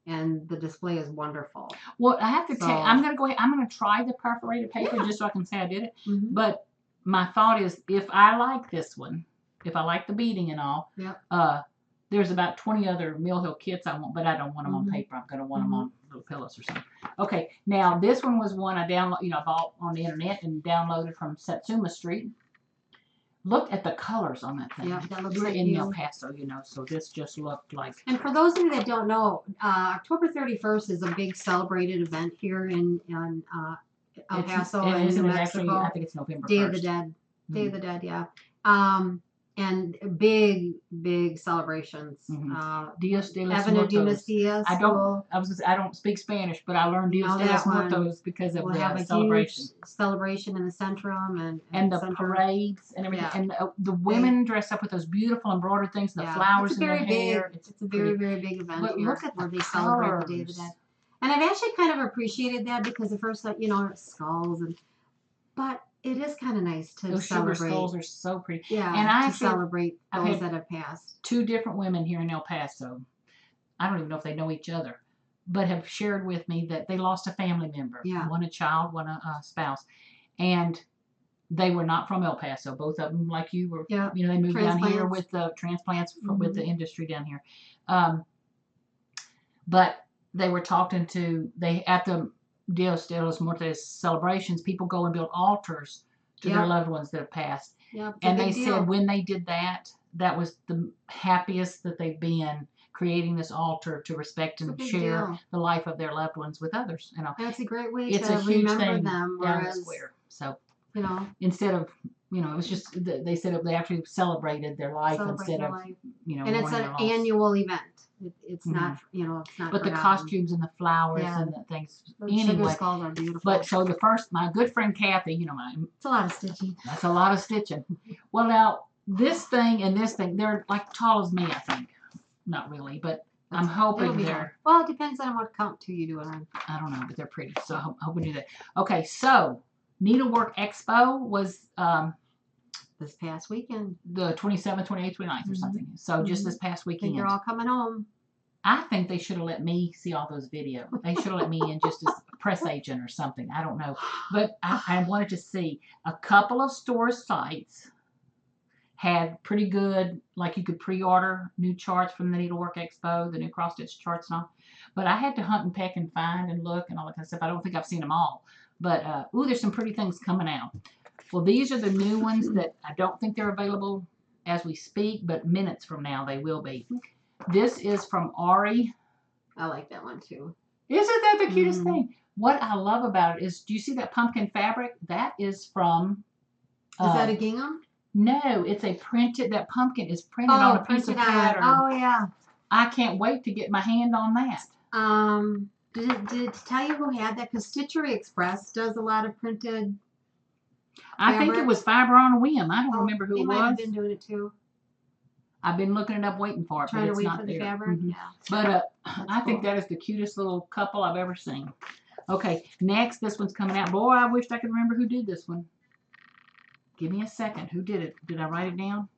And the display is wonderful. Well, I have to tell you, I'm going to go ahead. I'm going to try the perforated paper just so I can say I did it. But my thought is, if I like this one, if I like the beading and all, there's about 20 other Mill Hill kits I want, but I don't want them on paper. I'm going to want them on little pillows or something. Okay, now this one was one I bought on the internet and downloaded from Satsuma Street. Look at the colors on that thing. Yeah, that looks We're like in El Paso, you know, so this just looked like. And for those of you that don't know, October 31st is a big celebrated event here in El Paso and New Mexico. Actually, I think it's November 1st. Day of the Dead. Day of the Dead, yeah. And big celebrations. Dios de los Avenue Muertos. de los Dias. I don't speak Spanish, but I learned Dios de los Muertos because of the celebration. Huge celebration in the Centrum and the parades and everything. Yeah. And the women dress up with those beautiful embroidered things, the flowers in their hair. It's a very, very big event but here look at where they colors. celebrate the Day of the Dead. And I've actually kind of appreciated that because at first, skulls but it is kind of nice to those celebrate. Sugar skulls are so pretty. Yeah, and to celebrate those that have passed. 2 different women here in El Paso. I don't even know if they know each other, but have shared with me that they lost a family member. Yeah. One a child, one a spouse. And they were not from El Paso. Both of them, like you, were. Yeah. They moved down here with the transplants, with the industry down here. But they were talking to, at the Dios de los Muertos celebrations, people go and build altars to their loved ones that have passed. Yeah, and they said when they did that, that was the happiest that they've been, creating this altar to respect and share the life of their loved ones with others. That's a great way to remember them. Down the square. So instead of it was just they said they actually celebrated their life instead of and it's an annual event. It's not it's not. But the costumes and the flowers and the things. Sugar skulls are beautiful. But so my good friend Kathy, it's a lot of stitching. That's a lot of stitching. Well, now this thing and this thing, they're like tall as me, I think. Not really, but I'm hoping they're. Well, it depends on what count you do it on. I don't know, but they're pretty, so I'm hoping to do that. Okay, so Needlework Expo was this past weekend, the 27th, 28th, 29th, or something. So just this past weekend. I think you're all coming home. I think they should have let me see all those videos. They should have let me in just as a press agent or something. I don't know, but I wanted to see a couple of store sites had pretty good, like you could pre-order new charts from the Needlework Expo, the new cross-stitch charts and all. But I had to hunt and peck and find and look and all that kind of stuff. I don't think I've seen them all. But, ooh, there's some pretty things coming out. Well, these are the new ones that I don't think they're available as we speak, but minutes from now they will be. This is from Ari. I like that one too. Isn't that the cutest thing? What I love about it is, do you see that pumpkin fabric? That is from... is that a gingham? No, it's a printed, that pumpkin is printed on a piece of pattern. Oh, yeah. I can't wait to get my hand on that. Did it tell you who had that? Because Stitchery Express does a lot of printed I think it was Fiber on a Whim. I don't remember who they it might have was. been doing it too. I've been looking it up, waiting for it, Trying but to it's wait not for there. the fabric? Yeah. But I think cool. that is the cutest little couple I've ever seen. Okay, next, this one's coming out. Boy, I wished I could remember who did this one. Give me a second. Who did it? Did I write it down?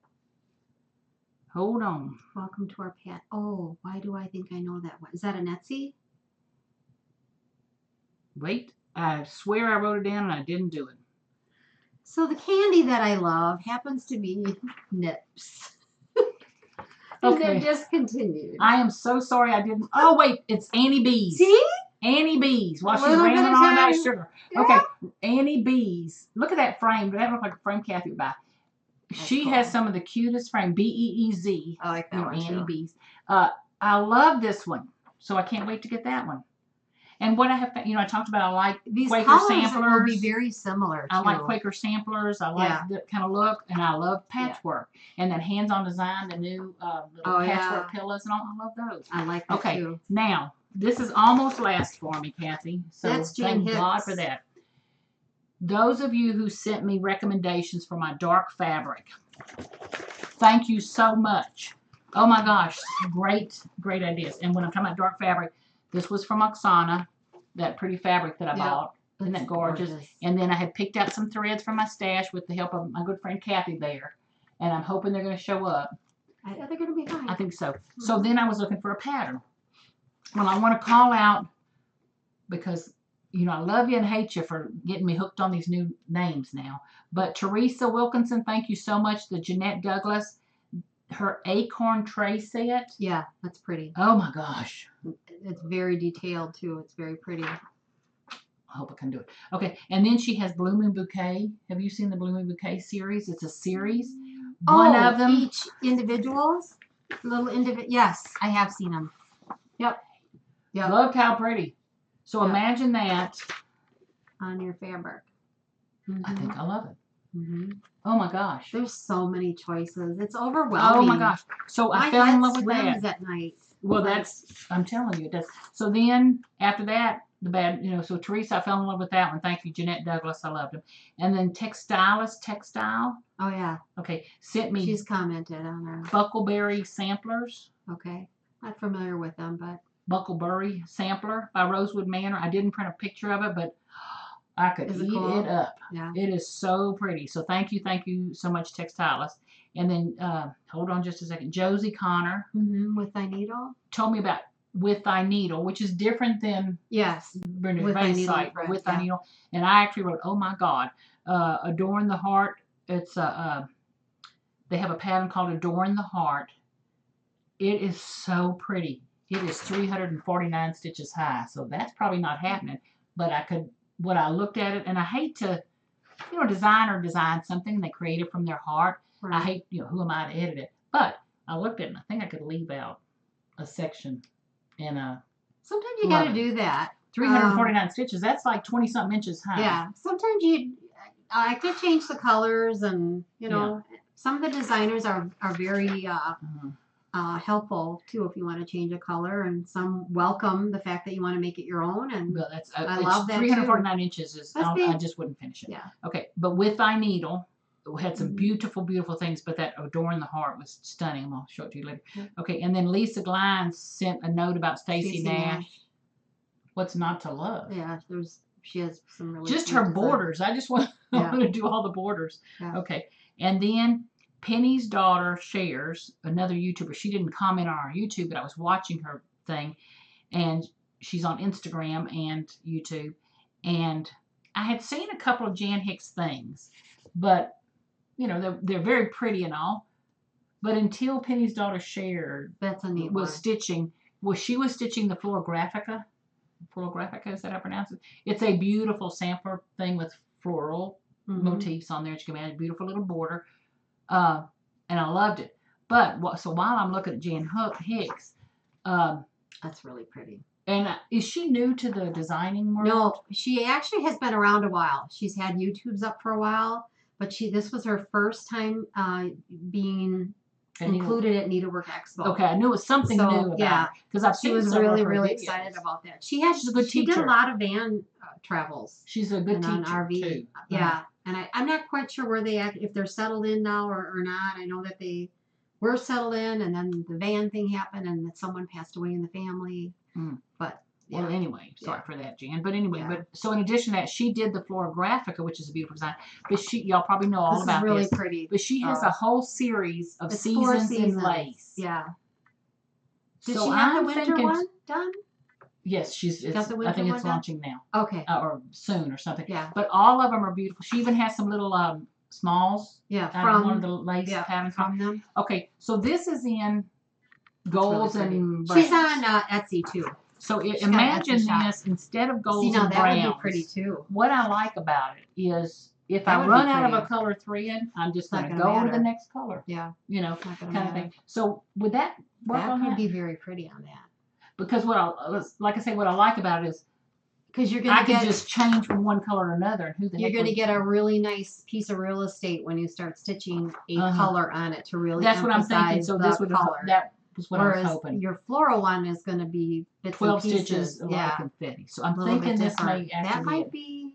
Hold on. Welcome to our pet. Oh, why do I think I know that one? Is that a Netsy? Wait, I swear I wrote it down and I didn't do it. So the candy that I love happens to be Nips. Okay. They're discontinued. I am so sorry I didn't. Oh, wait, it's Annie B's. See? Annie B's. While she's Little bit rambling of on about time. sugar. Yeah. Okay, Annie B's. Look at that frame. Does that look like a frame Kathy would buy? She cool. has some of the cutest frame. B-E-E-Z. I like that one Annie too. B's. I love this one, so I can't wait to get that one. And what I have, I talked about, I like These Quaker colors samplers. will be very similar. I too. like Quaker samplers. I like the kind of look, and I love patchwork. And then hands-on design, the new little patchwork pillows and all. I love those. I like that too. Now, this is almost last for me, Kathy. So That's thank God for that. Those of you who sent me recommendations for my dark fabric, thank you so much. Oh my gosh, great ideas. And when I'm talking about dark fabric, this was from Oksana, that pretty fabric that I bought. Isn't that gorgeous? And then I had picked out some threads from my stash with the help of my good friend Kathy there. And I'm hoping they're going to show up. I think they're going to be fine. I think so. So then I was looking for a pattern. Well, I want to call out because, I love you and hate you for getting me hooked on these new names now. But Teresa Wilkinson, thank you so much. The Jeanette Douglas, her acorn tray set. Yeah, that's pretty. Oh my gosh. It's very detailed too. It's very pretty. I hope I can do it. Okay, and then she has Blooming Bouquet. Have you seen the Blooming Bouquet series? It's a series. One of them. Each individuals? Yes, I have seen them. Yep. Look how pretty. So imagine that. On your fabric. I think I love it. Mm-hmm. Oh my gosh. There's so many choices. It's overwhelming. Oh my gosh. So I fell in love with that. At night. Well, I'm telling you, it does. So then after that, so Teresa, I fell in love with that one. Thank you, Jeanette Douglas. I loved him. And then Textile. Oh, yeah. Okay. Sent me. She's commented on her. Buckleberry Samplers. Okay. Not familiar with them, but. Buckleberry Sampler by Rosewood Manor. I didn't print a picture of it, but I could eat it up. Yeah. It is so pretty. So thank you so much, Textilis. And then, hold on just a second. Josie Connor. With Thy Needle. Told me about With Thy Needle, which is different than Brenda Ray's site. With Thy Needle. And I actually wrote, oh my God, Adorn the Heart. It's they have a pattern called Adorn the Heart. It is so pretty. It is 349 stitches high, so that's probably not happening. But when I looked at it, and I hate to, design something and they create it from their heart. Right. I hate, who am I to edit it? But I looked at it and I think I could leave out a section in a. Sometimes you got to do that. 349 stitches, that's like 20-something inches high. Yeah, sometimes I could change the colors and, some of the designers are very helpful too if you want to change a color, and some welcome the fact that you want to make it your own. And well, I love that 349 inches is I just wouldn't finish it. Yeah. Okay, but With Thy Needle, it had some beautiful things, but that Adorn the Heart was stunning. I'm gonna show it to you later. Okay, and then Lisa Glines sent a note about Stacey Nash. What's not to love? Yeah, she has some really just her borders. I just want to do all the borders. Yeah. Okay, and then Penny's daughter shares, another YouTuber. She didn't comment on our YouTube, but I was watching her thing, and she's on Instagram and YouTube. And I had seen a couple of Jan Hicks things, but you know, they're very pretty and all. But until Penny's daughter shared, That's a neat was one. stitching. Well, she was stitching the Florographica. Florographica, is that how I pronounce it? It's a beautiful sampler thing with floral motifs on there. You can add a beautiful little border, and I loved it. But so while I'm looking at Jan Hicks, that's really pretty. And is she new to the designing world? No, she actually has been around a while. She's had YouTubes up for a while, but this was her first time being included at Needlework Expo. Okay, I knew it was something new about it because she was really excited about that. She's a good teacher. She did a lot of van travels. She's a good teacher on RV too. Yeah, and I'm not quite sure where if they're settled in now or not. I know that they were settled in, and then the van thing happened, and that someone passed away in the family. But well, anyway, sorry for that, Jan. But anyway, but so in addition to that, she did the Florographica, which is a beautiful design. But y'all probably know all about this. This is really pretty. But she has a whole series of seasons in lace. Yeah. Did she have the winter one done? Yes, I think it's launching now. Okay. Or soon or something. Yeah. But all of them are beautiful. She even has some little smalls. Yeah. From one of the lace patterns from them. Okay, so this is in golds and browns. She's on Etsy too. So imagine this instead of golds and browns. That would be pretty too. What I like about it is if I run out of a color thread, I'm just going to go to the next color. Yeah. You know, kind of thing. So would that work on that? That would be very pretty on that. Because what I like about it is because I can just change from one color to another. And you're going to get a really nice piece of real estate when you start stitching a color on it to really That's what I'm thinking. So this would that was what I was hoping. Your floral one is going to be 12 stitches, a lot of confetti. So I'm thinking this may actually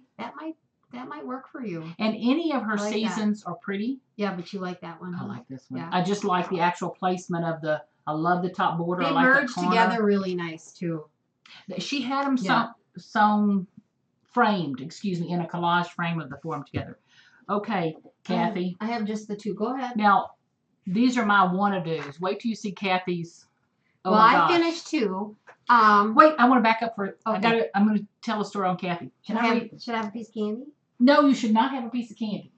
that might work for you. And any of her seasons are pretty. Yeah, but you like that one. I like this one. Yeah. I just like the actual placement of I love the top border. They merge together really nice too. She had them sewn, framed, in a collage frame of the form together. Okay, Kathy. I have just the two. Go ahead. Now, these are my wanna-dos. Wait till you see Kathy's. Oh well, I finished two. Wait, I want to back up for. Okay. I'm going to tell a story on Kathy. Should I have a piece of candy? No, you should not have a piece of candy.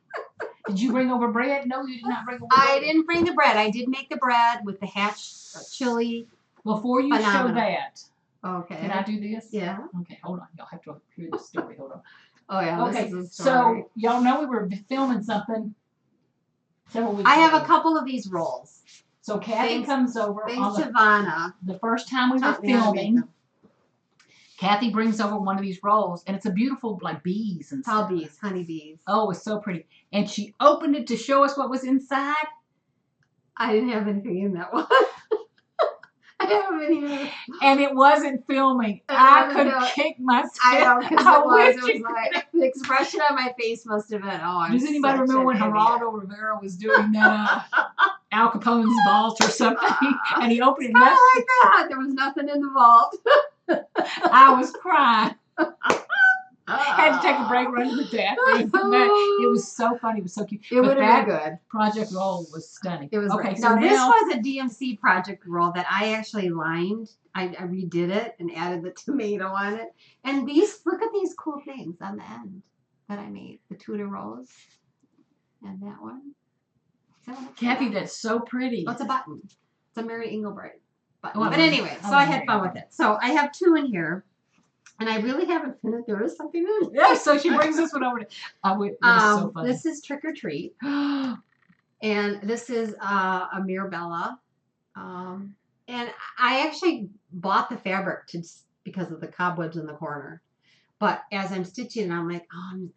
Did you bring over bread? No, you did not bring over bread. I didn't bring the bread. I did make the bread with the hatch chili. Before you show that. Okay. Can I do this? Yeah. Okay, hold on. Y'all have to hear the story. Hold on. Oh, yeah. Okay, so y'all know we were filming something several weeks ago. I have a couple of these rolls. So Kathy comes over. Thanks to Vanna. The first time we were filming, Kathy brings over one of these rolls, and it's a beautiful, like, bees and stuff. Bees, honey bees. Oh, it's so pretty. And she opened it to show us what was inside. I didn't have anything in that one. I haven't even. And it wasn't filming. I could kick myself. I know, because it was like, the expression on my face must have been, Does anybody remember when Geraldo Rivera was doing that? Al Capone's vault or something, and he opened it. Kind of like that. There was nothing in the vault. I was crying. Had to take a break, run to the bathroom. It was so funny. It was so cute. It would have been good. Project roll was stunning. It was okay. So now, this was a DMC project roll that I actually lined. I redid it and added the tomato on it. And look at these cool things on the end that I made. The tuna rolls and that one. Kathy, that's so pretty. Oh, it's a button. It's a Mary Engelbreit button. But anyway, so I had fun with it. So I have two in here. And I really haven't finished. There is something in it. Yeah, so she brings this one over. It was so funny. This is Trick or Treat. And this is a Mirabella. And I actually bought the fabric because of the cobwebs in the corner. But as I'm stitching, I'm like, I'm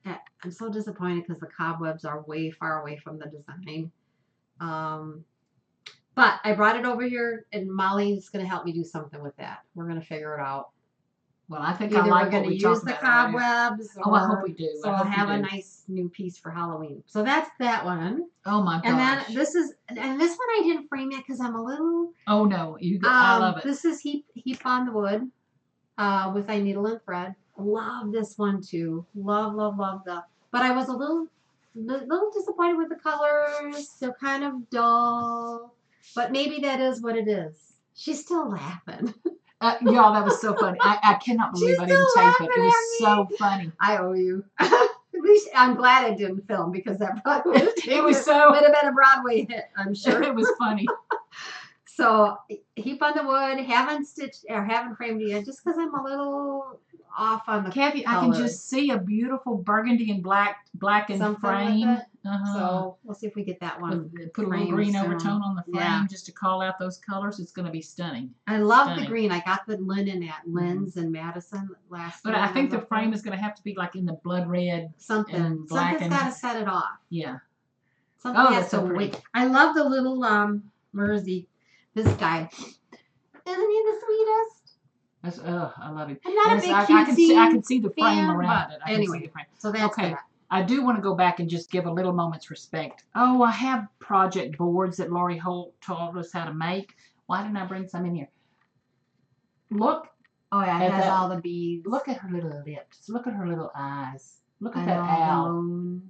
so disappointed because the cobwebs are way far away from the design. But I brought it over here, and Molly's going to help me do something with that. We're going to figure it out. Well, I think either I like we're going to use the cobwebs, or I hope we do. So I'll have a nice new piece for Halloween. So that's that one. Oh my gosh! And then this one I didn't frame it because I'm a little. Oh no, I love it. This is heap on the wood, with a needle and thread. Love this one too. Love the. But I was a little disappointed with the colors. They're kind of dull. But maybe that is what it is. She's still laughing. Y'all, that was so funny. I cannot believe I didn't tape it. It was so funny. I owe you. I'm glad I didn't film because that probably would have been a Broadway hit, I'm sure. It was funny. So heap on the wood, haven't stitched or haven't framed it yet, just because I'm a little off on the Kathy, colors. I can just see a beautiful burgundy and blackened Something frame. With it. So we'll see if we get that one. Put a little green overtone on the frame just to call out those colors. It's going to be stunning. I love the green. I got the linen at Lynn's in Madison last year. But I think the frame is going to have to be like in the blood red. Something's got to set it off. Yeah. Something has to wait. I love the little Mersey. This guy. Isn't he the sweetest? I love him. I'm not a big cutesy I can see the frame around it. Anyway, so that's okay. I do want to go back and just give a little moment's respect. Oh, I have project boards that Lori Holt taught us how to make. Why didn't I bring some in here? Look. Oh, yeah, it has all the beads. Look at her little lips. Look at her little eyes. Look at that owl.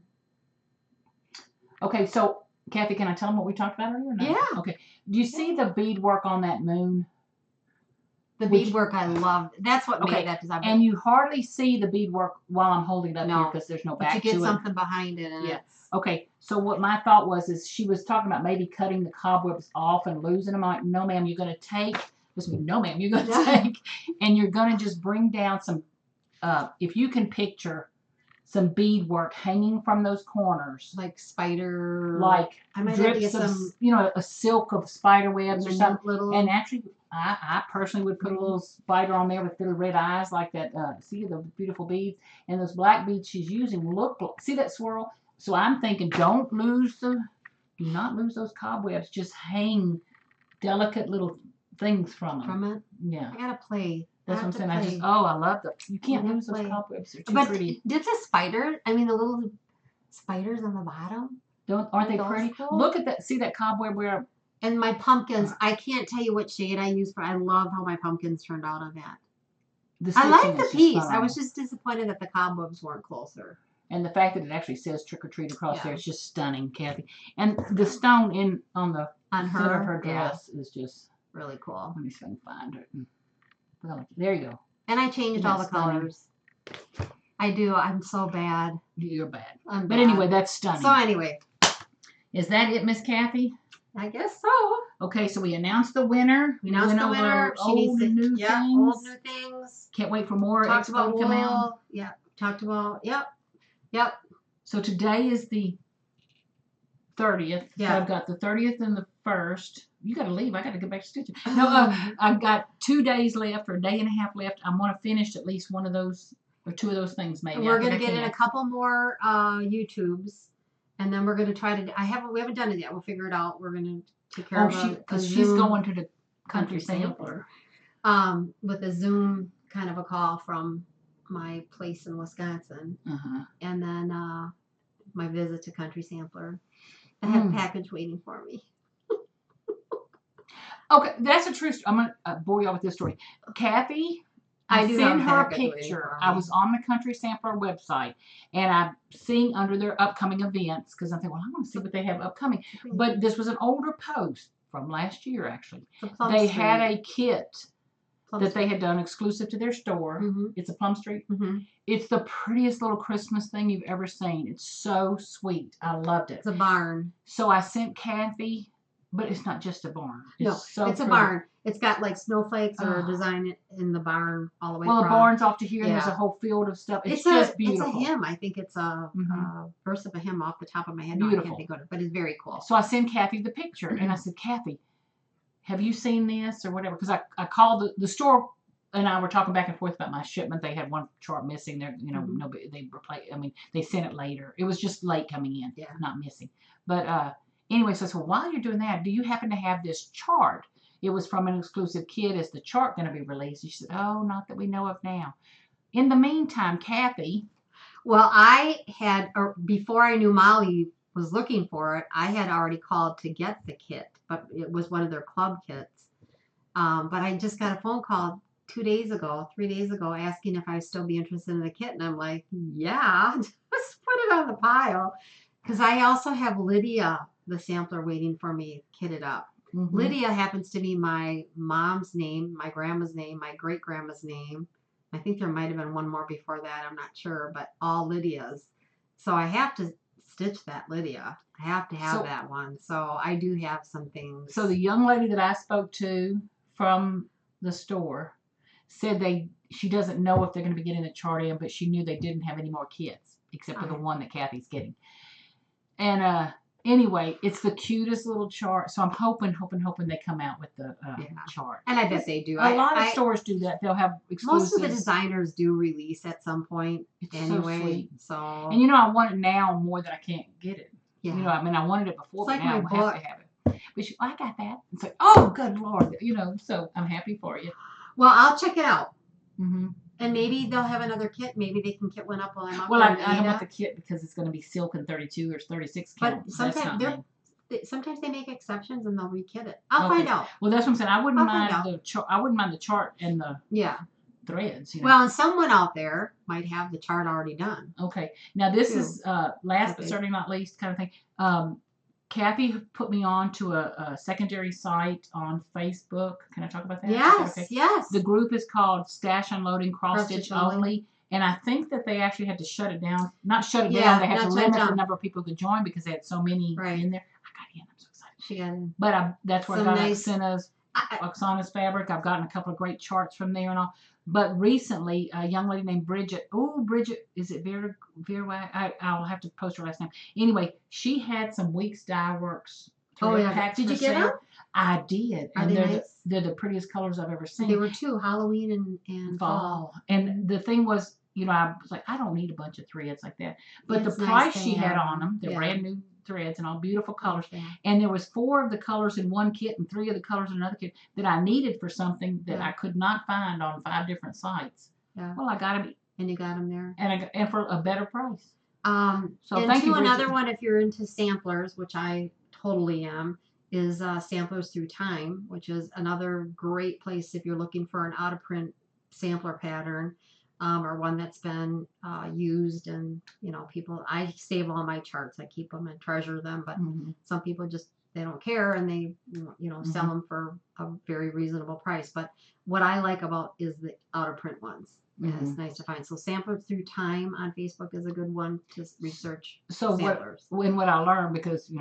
Okay, so, Kathy, can I tell them what we talked about earlier? No? Yeah. Okay. Do you see the beadwork on that moon? The beadwork I love. That's what made that design. And you hardly see the beadwork while I'm holding it up here because there's no back to it. But you get something behind it. And Okay. So what my thought was is she was talking about maybe cutting the cobwebs off and losing them. I'm like, no, ma'am, you're going to take. No, ma'am, you're going to take, and you're going to just bring down some. If you can picture some beadwork hanging from those corners, like spider, drips of, a silk of spider webs or something. And actually, I personally would put a little spider on there with little red eyes like that. See the beautiful beads, and those black beads she's using see that swirl. So I'm thinking, do not lose those cobwebs. Just hang delicate little things from them. From it, yeah. I gotta play. That's what I'm saying. I love them. You can't lose those cobwebs. They're too pretty. Did the spider? I mean, the little spiders on the bottom. Aren't they pretty? Cool? Look at that. See that cobweb where? And my pumpkins. I can't tell you what shade I use for. I love how my pumpkins turned out on that. I like the piece. I was just disappointed that the cobwebs weren't closer. And the fact that it actually says trick or treat across there is just stunning, Kathy. And the stone on her dress is just really cool. Let me see if I can find it. There you go. And I changed all the colors. I do. I'm so bad. You're bad. I'm bad. But anyway, that's stunning. So anyway. Is that it, Miss Kathy? I guess so. Okay, so we announced the winner. We announced the winner. Old and new things. Old new things. Can't wait for more Talked expo about to come out. Yeah. Talked about, Yep. So today is the 30th. Yeah. So I've got the 30th and the 1st. You got to leave. I got to get back to stitching. No, I've got 2 days left or a day and a half left. I want to finish at least one of those or 2 of those things maybe. We're going to get in a couple more YouTubes, and then we're going to try to. We haven't done it yet. We'll figure it out. We're going to take care of it because she's going to the country sampler. With a Zoom kind of a call from my place in Wisconsin, and then my visit to Country Sampler. I have a package waiting for me. Okay, that's a true story. I'm going to bore you all with this story. Kathy, I sent her a picture. I was on the Country Sampler website, and I'm seeing under their upcoming events, because I think, well, I want to see what they have upcoming. But this was an older post from last year, actually. They had a kit that they had done exclusive to their store. It's a Plum Street. It's the prettiest little Christmas thing you've ever seen. It's so sweet. I loved it. It's a barn. So I sent Kathy, but it's not just a barn. It's a barn. It's got like snowflakes or a design in the barn all the way the barn's off to here, and there's a whole field of stuff. It's just beautiful. It's a hymn. I think it's a verse of a hymn off the top of my head. Beautiful. No, I can't think of it, but it's very cool. So I sent Kathy the picture, and I said, Kathy, have you seen this or whatever? Because I called the store, and I were talking back and forth about my shipment. They had one chart missing. There, nobody, they replaced. I mean, they sent it later. It was just late coming in, not missing. But anyway, so I said, while you're doing that, do you happen to have this chart? It was from an exclusive kit. Is the chart going to be released? And she said, oh, not that we know of now. In the meantime, Kathy. Well, I had, before I knew Molly was looking for it, I had already called to get the kit, but it was one of their club kits. But I just got a phone call 3 days ago, asking if I would still be interested in the kit. And I'm like, yeah, just put it on the pile. Because I also have Lydia, the sampler, waiting for me kitted up. Lydia happens to be my mom's name, my grandma's name, my great-grandma's name. I think there might have been one more before that. I'm not sure, but all Lydias. So I have to stitch that Lydia. I have to have that one. So I do have some things. So the young lady that I spoke to from the store said she doesn't know if they're going to be getting the chart in, but she knew they didn't have any more kits except for the one that Kathy's getting. And anyway, it's the cutest little chart. So I'm hoping they come out with the chart. And I bet they do. A lot of stores do that. They'll have exclusives. Most of the designers do release at some point. It's anyway. So sweet. So. And I want it now more than I can't get it. Yeah. I mean, I wanted it before, it's but like now I have to have it. But I got that. It's like, oh, good Lord. So I'm happy for you. Well, I'll check it out. Mm-hmm. And maybe they'll have another kit. Maybe they can kit one up while I'm up there. Well, I don't want the kit because it's going to be silk and 32 or 36 count. But sometimes they make exceptions and they'll rekit it. I'll find out. Well, that's what I'm saying. I wouldn't mind the chart and the threads. Well, and someone out there might have the chart already done. Okay. Now this is last but certainly not least kind of thing. Kathy put me on to a secondary site on Facebook. Can I talk about that? Yes, yes. The group is called Stash Unloading Cross Stitch Only. And I think that they actually had to shut it down. Not shut it down. They had to limit the number of people who could join because they had so many in there. I got in. I'm so excited. She got in. But that's where I got Oksana's fabric. I've gotten a couple of great charts from there and all. But recently, a young lady named Birgit. Oh, Birgit, is it Vera? I'll have to post her last name. Anyway, she had some Weeks Dye Works. Packs did you get them? I did. Are they nice? They're the prettiest colors I've ever seen. They were too, Halloween and fall. And the thing was, I was like, I don't need a bunch of threads like that. But the price she had on them, they're brand new threads and all beautiful colors. Yeah. And there was 4 of the colors in one kit and 3 of the colors in another kit that I needed for something that I could not find on 5 different sites. Yeah. Well, I got them. And you got them there. And for a better price. So thank you. Another one, if you're into samplers, which I totally am, is Samplers Through Time, which is another great place if you're looking for an out-of-print sampler pattern. Or one that's been used, and people. I save all my charts. I keep them and treasure them. But some people they don't care, and they sell them for a very reasonable price. But what I like about is the out of print ones. It's nice to find. So Samplers Through Time on Facebook is a good one to research. So samplers. what I learned, because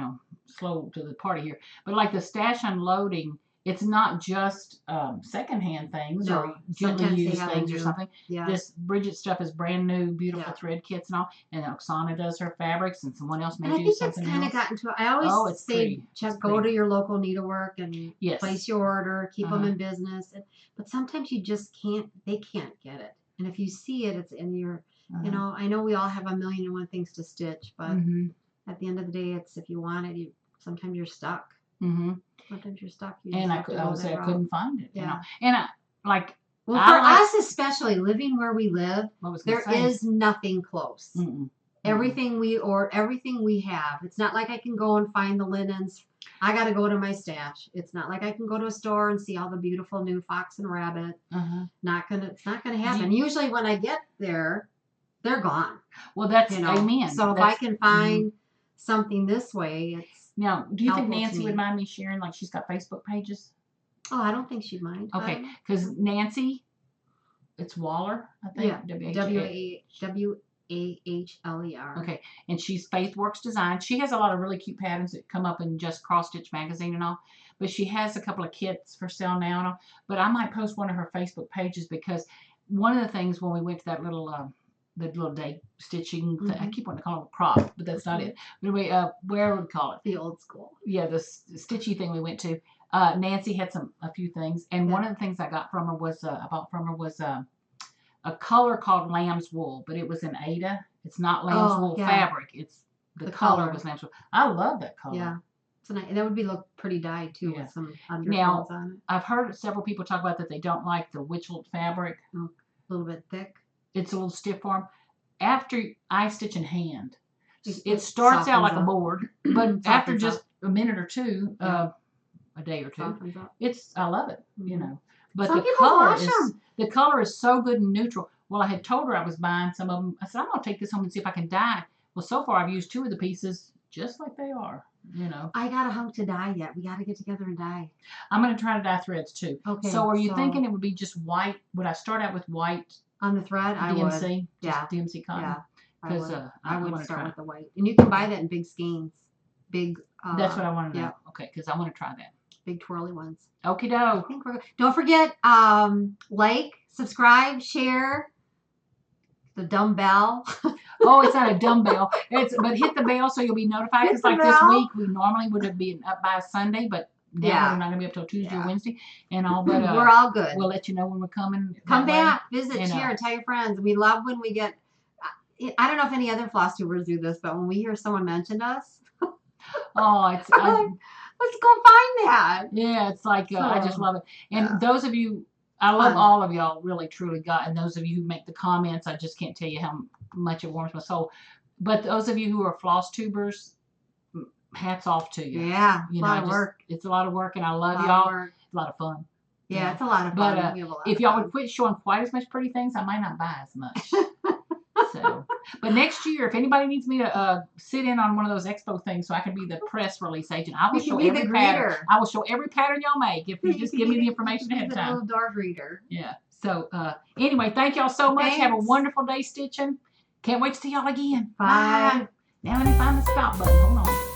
slow to the party here, but like the Stash Unloading. It's not just secondhand things or gently used things or something. Yeah. This Birgit stuff is brand new, beautiful thread kits and all. And Oksana does her fabrics, and someone else may do something else. I think it's kind of gotten to. I always say, go to your local needlework and place your order, keep them in business. But sometimes you just can't. They can't get it. And if you see it, it's in your. I know we all have a million and one things to stitch, but at the end of the day, it's if you want it, sometimes you're stuck. Sometimes you're stuck. I would say I couldn't find it. And for us especially, living where we live, there is nothing close. Everything we have. It's not like I can go and find the linens. I got to go to my stash. It's not like I can go to a store and see all the beautiful new fox and rabbit. It's not gonna happen. Usually when I get there, they're gone. Well, that's amen. So if I can find something this way, it's. Now, do you think Nancy would mind me sharing, like she's got Facebook pages? Oh, I don't think she'd mind. Okay, because Nancy, it's Waller, I think. W-A-H-L-E-R. Okay, and she's Faith Works Design. She has a lot of really cute patterns that come up in just Cross Stitch magazine and all. But she has a couple of kits for sale now and all. But I might post one of her Facebook pages because one of the things when we went to that little... the little day stitching thing. I keep wanting to call it a crop, but that's not it. But anyway, where would we call it? The old school. Yeah, the stitchy thing we went to. Nancy had a few things, and one of the things I bought from her was a color called lamb's wool, but it was in Ada. It's not lamb's wool fabric. It's the color was lamb's wool. I love that color. Yeah. So nice. And that would look pretty dyed too with some undertones on it. I've heard several people talk about that they don't like the witchled fabric. A little bit thick. It's a little stiff for them. After I stitch in hand, it starts out like a board, but after just a minute or two, a day or two, I love it, But the color is so good and neutral. Well, I had told her I was buying some of them. I said, I'm going to take this home and see if I can dye. Well, so far I've used 2 of the pieces just like they are, I got a hunk to dye yet. We got to get together and dye. I'm going to try to dye threads too. Okay. So are you thinking it would be just white? Would I start out with white? On the thread, DMC, I would. DMC cotton. Yeah. Because I would want to start try. with the white. And you can buy that in big skeins. Big. That's what I want to know. Yeah. Okay, because I want to try that. Big twirly ones. Okie doke. Don't forget, like, subscribe, share. The dumbbell. Oh, it's not a dumbbell. But hit the bell so you'll be notified. Because like this week, we normally would have been up by Sunday, but now we're not gonna be up till Tuesday or Wednesday and all. But we're all good. We'll let you know when we're coming. Come back, visit, share, and tell your friends. We love when we get. I don't know if any other Flosstubers do this, but when we hear someone mention us, it's let's go find that. Yeah, it's like I just love it. And those of you. I love all of y'all, really, truly, God. And those of you who make the comments, I just can't tell you how much it warms my soul. But those of you who are Flosstubers, hats off to you. Yeah, it's a lot of work. It's a lot of work, and I love y'all. It's a lot of fun. Yeah, it's a lot of fun. But if y'all would quit showing quite as much pretty things, I might not buy as much. But next year, if anybody needs me to sit in on one of those expo things so I can be the press release agent, I will show every pattern. I will show every pattern y'all make if you just give me the information ahead of time. A little dark reader. Yeah. So anyway, thank y'all so much. Have a wonderful day stitching. Can't wait to see y'all again. Bye. Now let me find the stop button. Hold on.